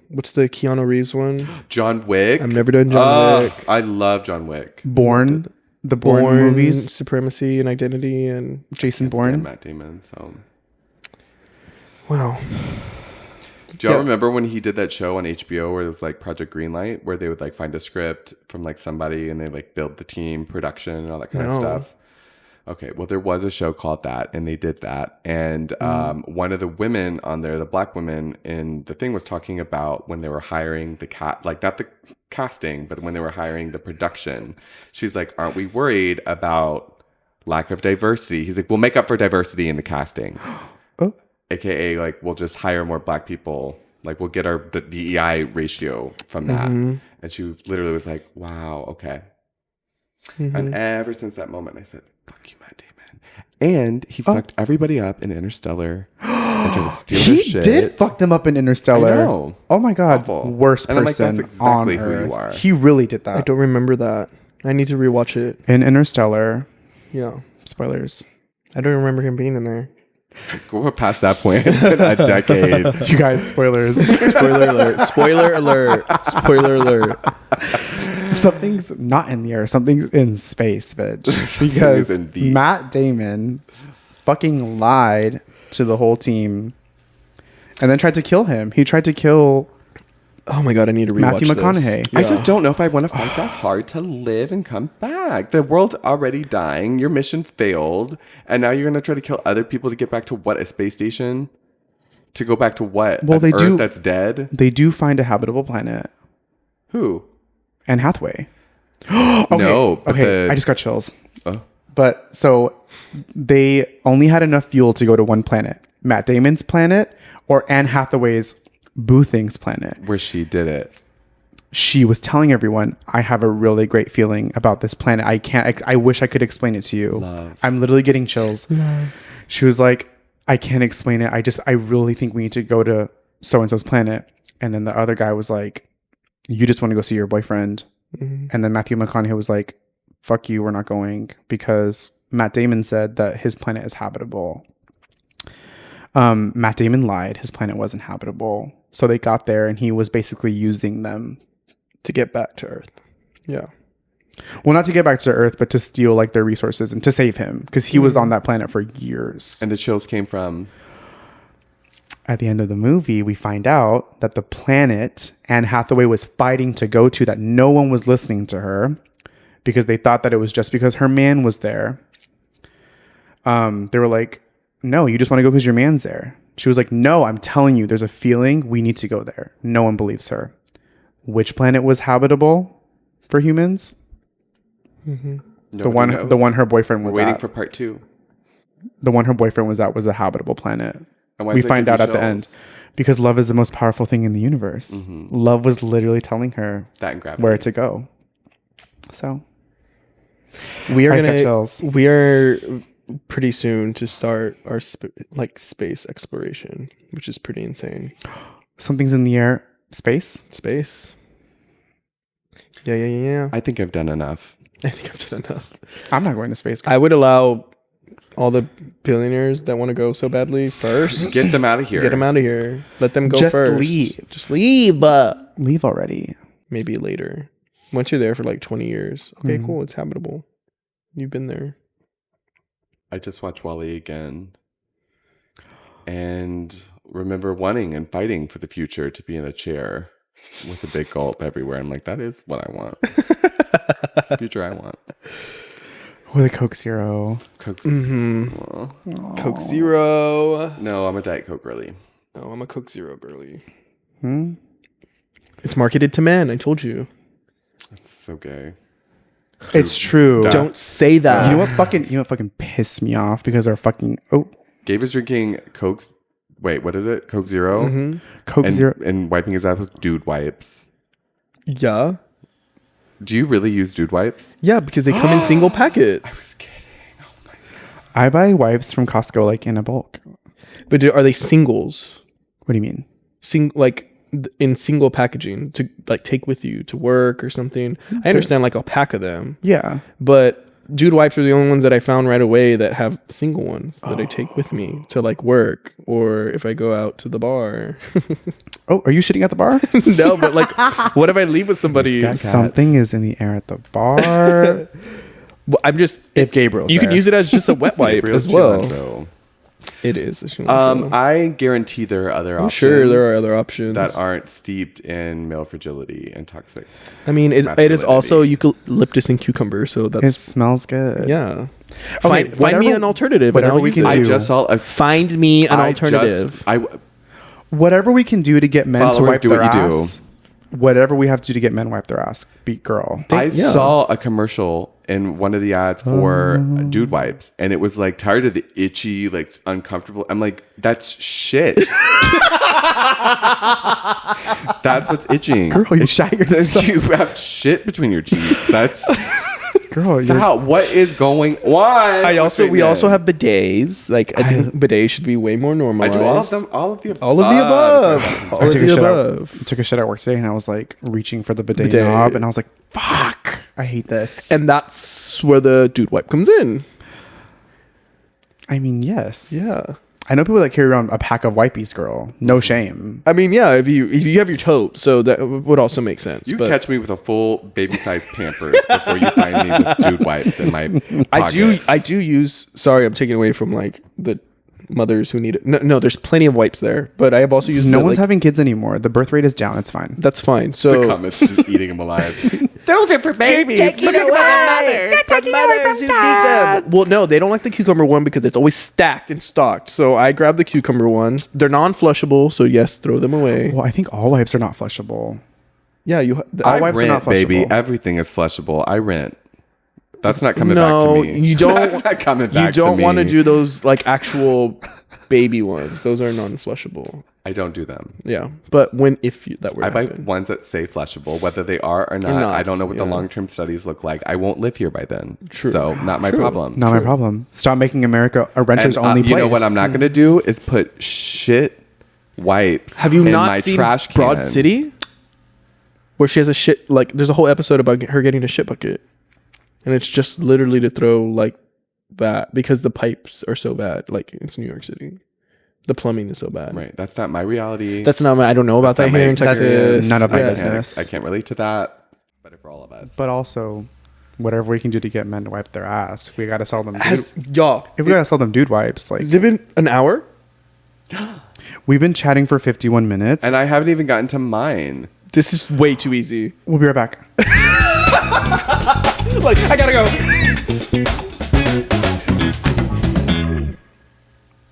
what's the Keanu Reeves one? John Wick. I've never done John Wick. I love John Wick. Born, the Bourne movies. Supremacy and Identity, and Jason And Bourne. Matt Damon. So, wow. do y'all Yeah. remember when he did that show on HBO where it was like Project Greenlight, where they would like find a script from like somebody and they like build the team, production, and all that kind of No. stuff? Okay, well, there was a show called that, and they did that. And one of the women on there, the black women in the thing, was talking about when they were hiring like not the casting, but when they were hiring the production. She's like, "Aren't we worried about lack of diversity?" He's like, "We'll make up for diversity in the casting." Oh. AKA, like, we'll just hire more black people. Like, we'll get the DEI ratio from that. Mhm. And she literally was like, "Wow, okay." Mhm. And ever since that moment, I said, "Fuck you, Matt Damon." And he fucked everybody up in Interstellar and tried to steal their He shit. did fuck them up in Interstellar. I know. Oh my God. Awful. Worst And I'm like, person that's exactly on who you earth. are. He really did I that. don't remember that. I need to rewatch it. In Interstellar, Yeah. spoilers. I don't remember him being in there. We're past that point. It's been a decade. You guys, spoilers. Spoiler alert. Spoiler alert. Spoiler alert. Something's not in the air. Something's in space, bitch. Something Because is in the- Matt Damon fucking lied to the whole team and then tried to kill him. He tried to kill Oh my god, I need to rewatch Matthew this. McConaughey. I just don't know if I want to fight that hard to live and come back. The world's already dying. Your mission failed. And now you're going to try to kill other people to get back to what? A space station? To go back to what? Well, An they Earth do- that's dead? They do find a habitable planet. Who? Anne Hathaway. Okay, No. But okay, I just got chills. Oh. But so they only had enough fuel to go to one planet. Matt Damon's planet or Anne Hathaway's Boo Thing's planet. Where she did it. She was telling everyone, I have a really great feeling about this planet. I wish I could explain it to you. Love. I'm literally getting chills. She was like, I can't explain it. I really think we need to go to so-and-so's planet. And then the other guy was like, you just want to go see your boyfriend. Mm-hmm. And then Matthew McConaughey was like, fuck you, we're not going, because Matt Damon said that his planet is habitable. Matt Damon lied. His planet wasn't habitable. So they got there and he was basically using them. To get back to Earth. Yeah. Well, not to get back to Earth, but to steal like their resources and to save him, because he was on that planet for years. And the chills came from... At the end of the movie, we find out that the planet Anne Hathaway was fighting to go to, that no one was listening to her because they thought that it was just because her man was there. They were like, no, you just want to go because your man's there. She was like, no, I'm telling you, there's a feeling, we need to go there. No one believes her. Which planet was habitable for humans? The one her boyfriend was waiting at. for part 2. The one her boyfriend was at was a habitable planet. And why We does that find give out you at the end. chills? Because love is the most powerful thing in the universe. Love was literally telling her That and gravity. where to go. So We are I just got gonna. chills. We are pretty soon to start our space exploration, which is pretty insane. Something's in the air. Space? Space. Yeah. I think I've done enough. I think I've done enough. I'm not going to space. I would allow all the billionaires that want to go so badly first. Get them out of here. Get them out of here. Let them go Just first. leave. Just leave. Leave already. Maybe later. Once you're there for like 20 years. Okay, cool. It's habitable. You've been there. I just watched Wall-E again. And remember wanting and fighting for the future to be in a chair with a big gulp everywhere. I'm like, that is what I want. It's the future I want. With a Coke Zero. Coke. Coke Zero. No, I'm a Diet Coke girly. No, I'm a Coke Zero girly. Hmm? It's marketed to men. I told you. It's so gay. It's true. Don't say that. You know what fucking pissed me off? Because our fucking Gabe is drinking Coke. Wait, what is it? Coke Zero? Coke Zero. And wiping his ass with dude wipes. Yeah. Do you really use dude wipes? Yeah, because they come in single packets. I was kidding. Oh my God. I buy wipes from Costco like in a bulk. But are they singles? What do you mean? In single packaging to like take with you to work or something? I understand like a pack of them. Yeah. But dude wipes are the only ones that I found right away that have single ones that I take with me to like work or if I go out to the bar. Oh, are you shitting at the bar? No, but like, what if I leave with somebody? Something is in the air at the bar. Well, I'm just If Gabriel's you can there. use it as just a wet wipe Gabriel's as well. Gelato. It is. A cilantro. I guarantee there are other I'm options. sure there are other options that aren't steeped in male fragility and toxic. I mean, it is masculinity. also eucalyptus and cucumber, so It that's smells good. yeah. Okay, Find me an alternative. whatever we can I do. just saw a Find me an I alternative. Whatever we can do to get men to Followers, wipe do their what you do. ass. Whatever we have to do to get men wipe their ass. Beat girl. I yeah. saw a commercial in one of the ads for dude wipes, and it was like tired of the itchy, like uncomfortable. I'm like, that's shit. That's what's itching. Girl, you shot yourself. You have shit between your cheeks. That's Girl, you're how. What is going on? We also have bidets. Like I think bidets should be way more I normalized. do all of them. All of the above. All of the above. Sorry, All I of took the a shit above. took a shit at work today and I was like reaching for the bidet Bidet. knob and I was like, fuck, I hate this. And that's where the dude wipe comes in. I mean, yes. Yeah. I know people that carry around a pack of wipes, girl. No shame. I mean, yeah, if you have your tote, so that would also make sense. You but catch me with a full baby-sized Pampers before you find me with dude wipes in my pocket. I do use. Sorry, I'm taking away from like the mothers who need it. No, there's plenty of wipes there, but I have also used. No one's having kids anymore. The birth rate is down. It's fine. That's fine. So The comments just eating them alive. those are for babies. taking Look at the mothers who need them. Well, no, they don't like the cucumber one because it's always stacked and stocked. So I grabbed the cucumber ones. They're non-flushable, so yes, throw them away. Well, I think all wipes are not flushable. Yeah, I wipes are rent, not flushable. baby. Everything is flushable. I rent. That's not coming back no, to me. you don't. That's not coming back You don't to me. want to do those like actual baby ones. Those are non-flushable. I don't do them. Yeah, but if that were to I buy happen. ones that say flushable, whether they are or not. I don't know what the yeah. long-term studies look like. I won't live here by then. True. So not my problem. Not my problem. Stop making America a renter's And, only place. you know what I'm not going to do is put shit wipes Have you in not my seen trash can. Broad City? Where she has a shit, like, there's a whole episode about her getting a shit bucket. And it's just literally to throw, like, that because the pipes are so bad. Like, it's New York City. The plumbing is so bad. Right. That's not my reality. That's not I don't know about That's that not here my in Texas. experience. None of my Yeah. business. I can't relate to that. Better for all of us. But also, whatever we can do to get men to wipe their ass, we got to sell them. Y'all, If we got to sell them dude wipes, like has it been an hour? we've been chatting for 51 minutes. And I haven't even gotten to mine. This is way too easy. We'll be right back. Like, I gotta go.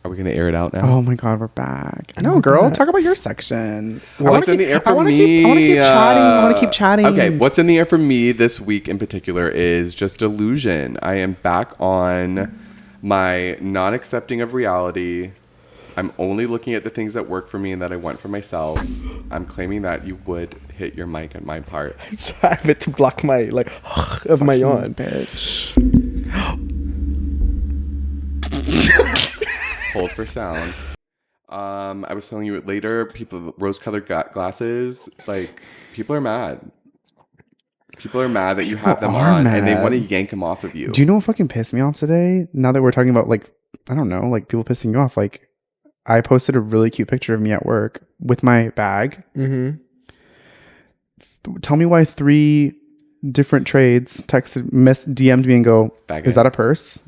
Are we going to air it out now? Oh my God, we're back. No, girl, talk about your section. What's in the air for I wanna me? I want to keep chatting. I want to keep chatting. Okay, what's in the air for me this week in particular is just delusion. I am back on my non-accepting of reality. I'm only looking at the things that work for me and that I want for myself. I'm claiming that you would hit your mic on my part. I have it to block my, like, of my yawn. bitch. Hold for sound. I was telling you it later. People, rose-colored glasses. Like, people are mad. People are mad that you have them People are on, and they mad. want to yank them off of you. Do you know what fucking pissed me off today? Now that we're talking about, like, I don't know, like people pissing you off. Like, I posted a really cute picture of me at work with my bag. Mm-hmm. Tell me why 3 different trades DM'd me and go, Bag is it. that a purse?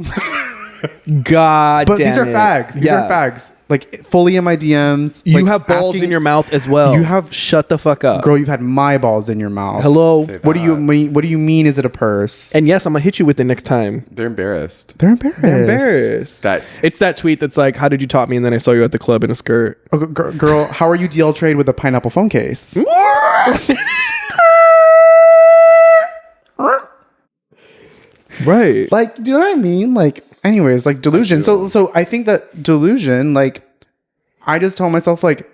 God But damn these are it. fags. These Yeah. are fags. Like, fully in my DMs. You like, have balls asking- in your mouth as well. You have- Shut the fuck up. Girl, you've had my balls in your mouth. Hello. Say What do you that. mean? What do you mean? Is it a purse? And yes, I'm gonna hit you with it next time. They're embarrassed. They're embarrassed. I'm embarrassed. That It's that tweet that's like, "How did you top me?" And then I saw you at the club in a skirt. Oh, girl, how are you DL trade with a pineapple phone case? Right. Like, do you know what I mean? Like, anyways, like delusion. So I think that delusion, like, I just tell myself, like,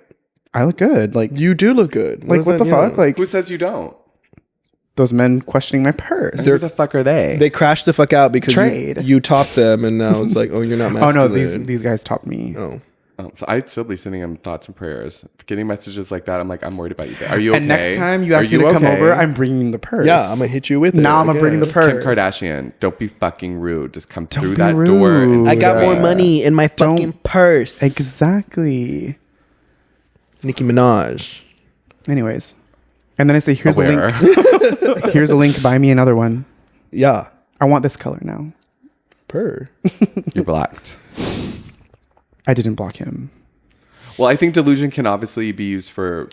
I look good. Like, You do look good. like what the fuck? Like, who says you don't? those men questioning my purse. Who the fuck are they? They crashed the fuck out because Trade. you topped them, and now it's like, oh, you're not Oh masculine. no, these guys topped me. Oh. So I'd still be sending them thoughts and prayers. Getting messages like that, I'm like, I'm worried about you. Are you okay? And next time you Are ask me to come okay? over, I'm bringing the purse. Yeah, I'm gonna hit you with it. Now I'm gonna bring the again. purse. Kim Kardashian, don't be fucking rude. Just come through be that door. And rude. I got more Yeah. money in my fucking Don't- purse. Exactly. Nicki Minaj. Anyways, and then I say, here's Aware. a link. Here's a link. Buy me another one. Yeah. I want this color now. Purr. You're blocked. I didn't block him. Well, I think delusion can obviously be used for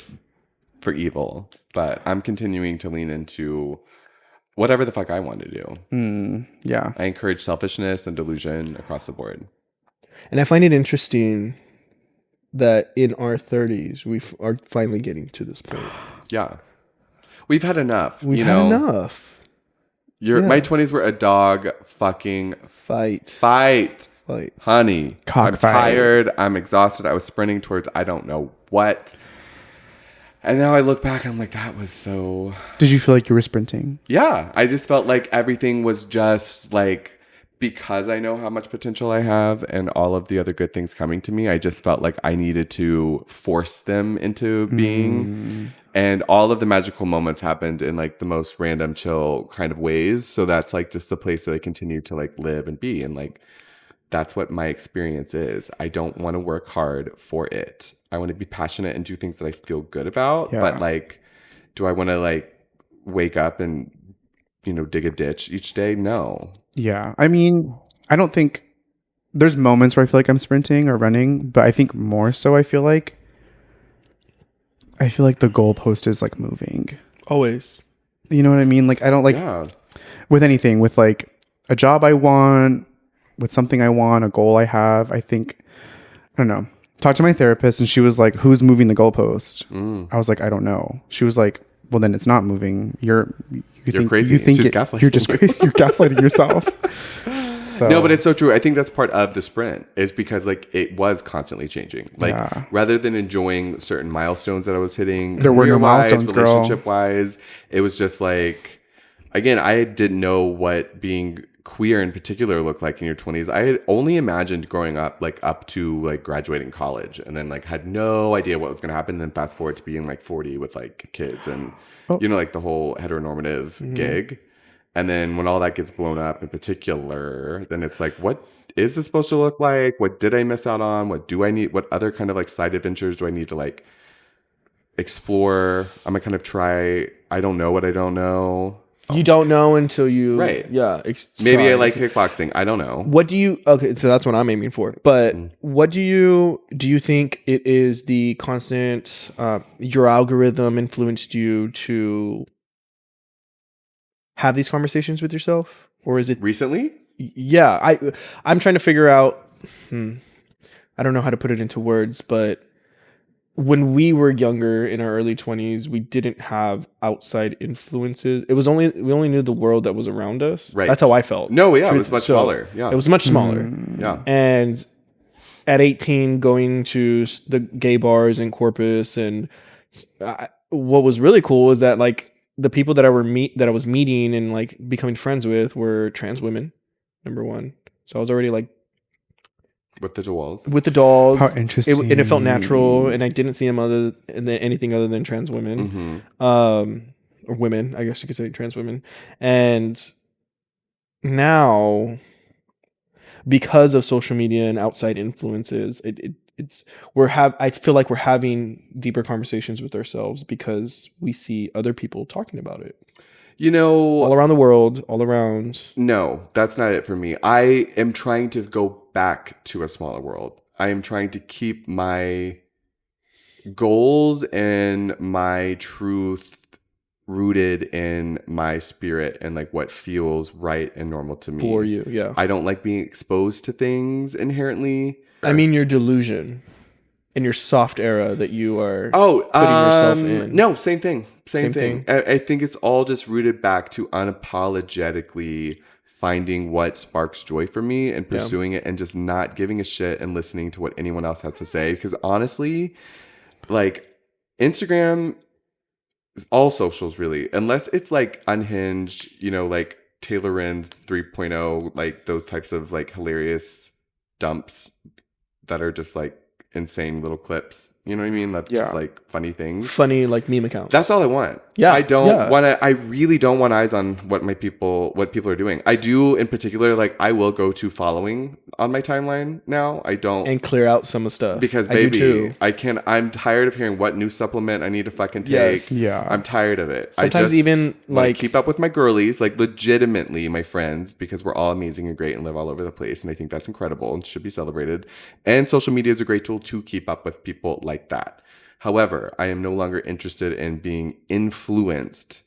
evil, but I'm continuing to lean into whatever the fuck I want to do. Yeah. I encourage selfishness and delusion across the board. And I find it interesting that in our 30s, we are finally getting to this point. Yeah. We've had enough. We've you had know, enough. My 20s were a dog fucking Fight. fight. Honey, I'm Cockfight. tired. I'm exhausted. I was sprinting towards I don't know what. And now I look back and I'm like, that was so... Did you feel like you were sprinting? Yeah. I just felt like everything was just like, because I know how much potential I have and all of the other good things coming to me, I just felt like I needed to force them into being. And all of the magical moments happened in like the most random, chill kind of ways. So that's like just the place that I continue to like live and be. And like, that's what my experience is. I don't want to work hard for it. I want to be passionate and do things that I feel good about. Yeah. But like, do I want to like wake up and, dig a ditch each day? No. Yeah. I mean, I don't think there's moments where I feel like I'm sprinting or running, but I think more so I feel like the goalpost is like moving. Always. You know what I mean? Like I don't like with anything, with like a job I want, with something I want, a goal I have. I don't know. Talked to my therapist and she was like, "Who's moving the goalpost?" I was like, "I don't know." She was like, "Well, then it's not moving. You're crazy. You think She's gaslighting. You're just crazy. You're gaslighting yourself." So, no, but it's so true. I think that's part of the sprint is because like it was constantly changing. Like rather than enjoying certain milestones that I was hitting, there were no milestones, relationship wise, it was just like, again, I didn't know what being queer in particular looked like in your 20s. I had only imagined growing up like up to like graduating college, and then like had no idea what was going to happen. Then fast forward to being like 40 with like kids and like the whole heteronormative gig. And then when all that gets blown up in particular, then it's like, what is this supposed to look like? What did I miss out on? What do I need? What other kind of like side adventures do I need to like explore? I'm gonna kind of try. I don't know what I don't know. You don't know until you, right? Yeah. Maybe I like kickboxing. I don't know. What do you? Okay, so that's what I'm aiming for. But what do you think it is the constant? Your algorithm influenced you to have these conversations with yourself, or is it recently? Yeah, I'm trying to figure out. I don't know how to put it into words, but when we were younger in our early 20s, we didn't have outside influences. We only knew the world that was around us. Right. That's how I felt. No, yeah, it was much smaller. Yeah, it was much smaller. Yeah, and at 18, going to the gay bars in Corpus, and what was really cool was that like the people that I was meeting and like becoming friends with were trans women, number one. So I was already like with the dolls. How interesting. And it felt natural, and I didn't see them anything other than trans women, or women. I guess you could say trans women. And now, because of social media and outside influences, I feel like we're having deeper conversations with ourselves because we see other people talking about it. All around the world, all around. No, that's not it for me. I am trying to go back to a smaller world. I am trying to keep my goals and my truth rooted in my spirit and like what feels right and normal to me. For you, yeah. I don't like being exposed to things inherently. I mean your delusion in your soft era that you are putting yourself in. No, same thing. Same thing. I think it's all just rooted back to unapologetically finding what sparks joy for me and pursuing it, and just not giving a shit and listening to what anyone else has to say. Because honestly, like Instagram, all socials really, unless it's like unhinged, like Taylor Ren's 3.0, like those types of like hilarious dumps that are just like insane little clips. You know what I mean? That's just like funny things. Funny like meme accounts. That's all I want. Yeah. I don't want to, I really don't want eyes on what people are doing. I do in particular, like I will go to following on my timeline now. I don't. And clear out some of stuff. Because baby, I'm tired of hearing what new supplement I need to fucking take. Yes. Yeah. I'm tired of it. Sometimes I just even like keep up with my girlies, like legitimately my friends, because we're all amazing and great and live all over the place. And I think that's incredible and should be celebrated. And social media is a great tool to keep up with people like that. However, I am no longer interested in being influenced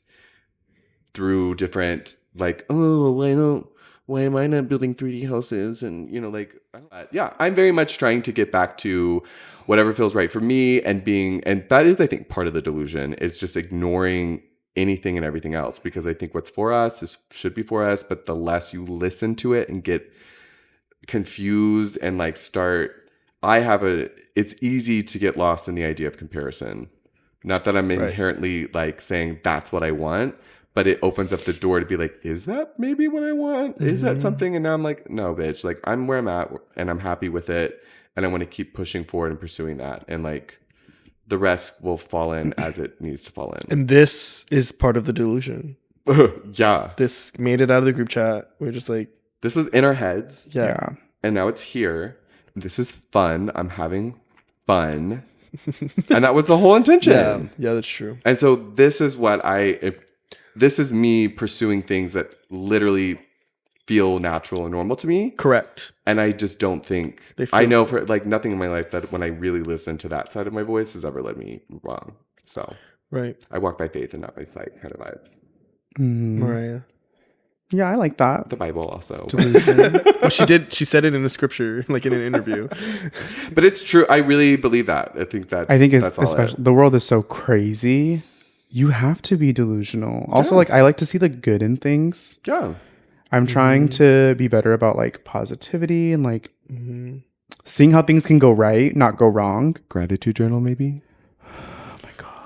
through different like, why am I not building 3D houses? And, I'm very much trying to get back to whatever feels right for me and that is, I think, part of the delusion is just ignoring anything and everything else, because I think what's for us should be for us. But the less you listen to it and get confused and like it's easy to get lost in the idea of comparison. Not that I'm inherently like saying that's what I want, but it opens up the door to be like, is that maybe what I want? Mm-hmm. Is that something? And now I'm like, no, bitch, like I'm where I'm at and I'm happy with it. And I want to keep pushing forward and pursuing that. And like the rest will fall in as it needs to fall in. And this is part of the delusion. Yeah. This made it out of the group chat. We're just like, this was in our heads. Yeah. and now it's here. This is fun. I'm having fun. And that was the whole intention. Yeah, that's true. And so this is this is me pursuing things that literally feel natural and normal to me. Correct. And I just don't think, I know for like nothing in my life that when I really listen to that side of my voice has ever led me wrong. So I walk by faith and not by sight kind of vibes. Mariah. Yeah, I like that. The Bible also. Well, she said it in a scripture, like in an interview. But it's true. I really believe that. I think it's especially the world is so crazy. You have to be delusional. Also, like I like to see the good in things. Yeah. I'm trying to be better about like positivity and like seeing how things can go right, not go wrong. Gratitude journal, maybe.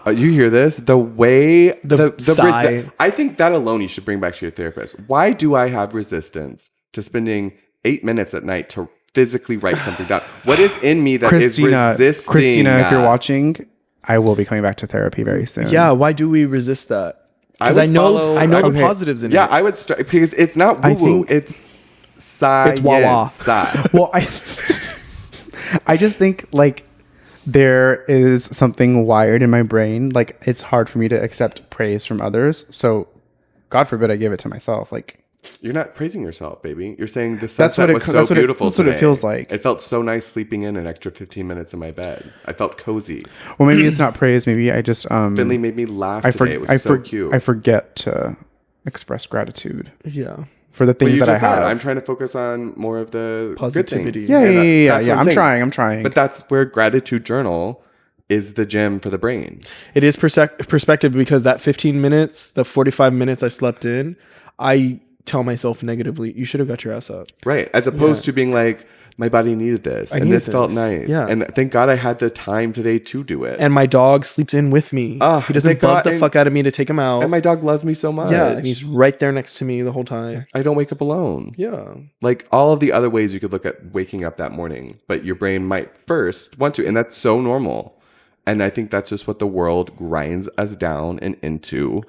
You hear this? The way the sigh. I think that alone you should bring back to your therapist. Why do I have resistance to spending 8 minutes at night to physically write something down? What is in me that is resisting? Christina, if you're watching, I will be coming back to therapy very soon. Yeah, why do we resist that? Because I know the positives in it. Yeah, I would start because it's not woo woo. It's science. It's wah-wah. Well, I just think like there is something wired in my brain. Like it's hard for me to accept praise from others. So God forbid I give it to myself. Like you're not praising yourself, baby. You're saying the sunset was so beautiful That's what it feels like. It felt so nice sleeping in an extra 15 minutes in my bed. I felt cozy. Well, maybe it's not praise. Maybe I just Finley made me laugh today. It was so cute. I forget to express gratitude. Yeah. For the things that I have. I'm trying to focus on more of the positivity. Good things. Yeah. I'm trying. But that's where gratitude journal is the gym for the brain. It is perspective because that 15 minutes, the 45 minutes I slept in, I tell myself negatively, you should have got your ass up. Right. As opposed to being like, my body needed this. And this felt nice. Yeah. And thank God I had the time today to do it. And my dog sleeps in with me. He doesn't bug the fuck out of me to take him out. And my dog loves me so much. Yeah. And he's right there next to me the whole time. I don't wake up alone. Yeah. Like all of the other ways you could look at waking up that morning, but your brain might first want to. And that's so normal. And I think that's just what the world grinds us down and into.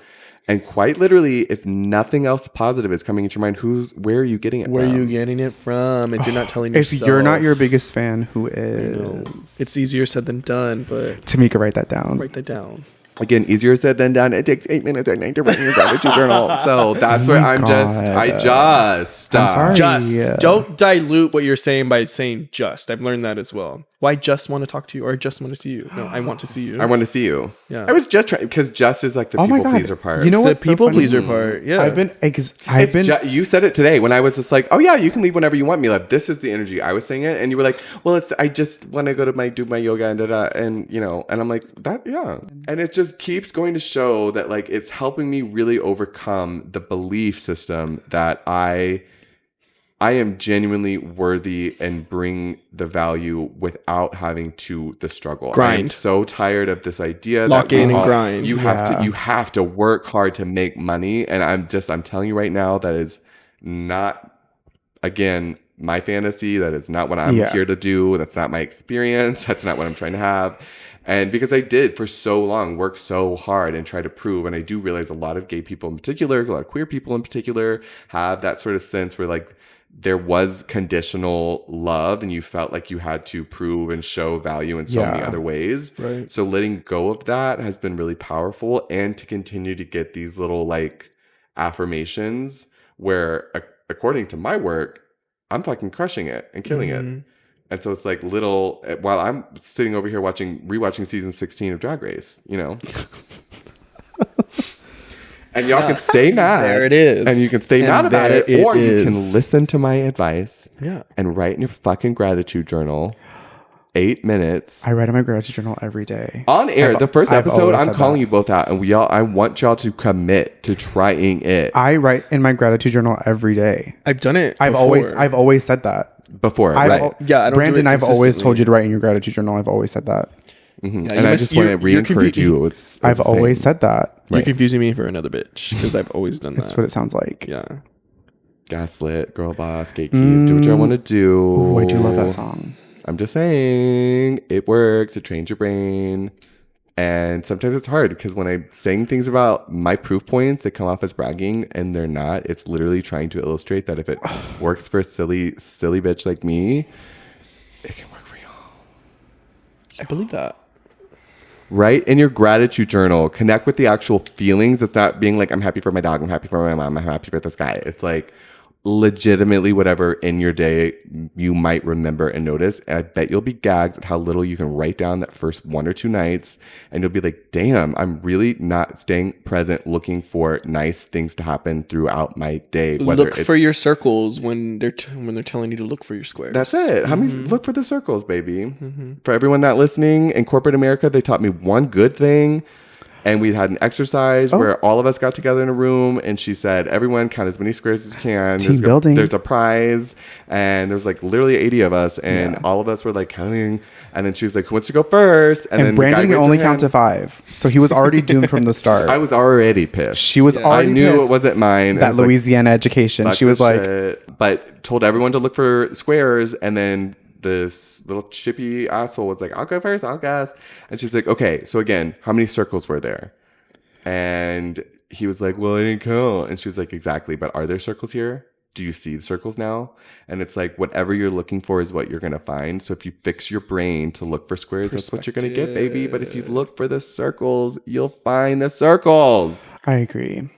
And quite literally, if nothing else positive is coming into your mind, where are you getting it from? Where are you getting it from if you're not telling yourself? If you're not your biggest fan, who is? It's easier said than done, but... Tamika, write that down. Write that down. Again, easier said than done. It takes 8 minutes at night to write your gratitude journal. So that's where I'm sorry. Just. Don't dilute what you're saying by saying just. I've learned that as well. Why just want to talk to you or just want to see you? No, I want to see you. I want to see you. Yeah. I was just trying because just is like the people pleaser part. You know what's the people pleaser part? Yeah. You said it today when I was just like, oh yeah, you can leave whenever you want me. Like this is the energy I was saying it, and you were like, well, I just want to go to do my yoga and and you know, and I'm like that, yeah, and it just keeps going to show that like it's helping me really overcome the belief system that I am genuinely worthy and bring the value without having to the struggle. Grind. I'm so tired of this idea lock in and grind. You have to work hard to make money, and I'm telling you right now that is not, again, my fantasy. That is not what I'm here to do. That's not my experience. That's not what I'm trying to have. And because I did for so long work so hard and try to prove, and I do realize a lot of gay people in particular, a lot of queer people in particular have that sort of sense where like there was conditional love and you felt like you had to prove and show value in so many other ways. Right. So letting go of that has been really powerful, and to continue to get these little like affirmations where according to my work, I'm fucking crushing it and killing it. And so it's like little, while I'm sitting over here rewatching season 16 of Drag Race, you know. And y'all can stay mad. There it is. And you can stay mad about it. Or you can listen to my advice and write in your fucking gratitude journal 8 minutes. I write in my gratitude journal every day. On air. The first episode, I'm calling you both out. And I want y'all to commit to trying it. I write in my gratitude journal every day. I've done it I've always said that. Before, right? I don't Brandon, do it I've always told you to write in your gratitude journal. I've always said that. Mm-hmm. Yeah, and I just want to re-encourage you. I've always said that. You're confusing me for another bitch because I've always done that. That's what it sounds like. Yeah. Gaslit, girl boss, gatekeep, do what you want to do. Why do you love that song? I'm just saying, it works. It trains your brain. And sometimes it's hard because when I'm saying things about my proof points, they come off as bragging and they're not. It's literally trying to illustrate that if it works for a silly bitch like me, it can work for y'all. I believe that. Right? In your gratitude journal, connect with the actual feelings. It's not being like, I'm happy for my dog, I'm happy for my mom, I'm happy for this guy. It's like legitimately whatever in your day you might remember and notice. And I bet you'll be gagged at how little you can write down that first 1 or 2 nights. And you'll be like, damn, I'm really not staying present looking for nice things to happen throughout my day. Look for your circles when they're telling you to look for your squares. That's it. How many look for the circles, baby. For everyone not listening, in corporate America, they taught me one good thing. And we had an exercise where all of us got together in a room, and she said, everyone count as many squares as you can. Team building. There's a prize. And there's like literally 80 of us, and all of us were like counting. And then she was like, who wants to go first? And then Brandon the can guy only count to 5. So he was already doomed from the start. I was already pissed. She was already I knew pissed. it wasn't mine. That Louisiana education. Fuck She was this like, shit. But told everyone to look for squares, and then this little chippy asshole was like, I'll go first, I'll guess. And she's like, okay, so again, how many circles were there? And he was like, well, I didn't count. And she was like, exactly, but are there circles here? Do you see the circles now? And it's like, whatever you're looking for is what you're going to find. So if you fix your brain to look for squares, that's what you're going to get, baby. But if you look for the circles, you'll find the circles. I agree.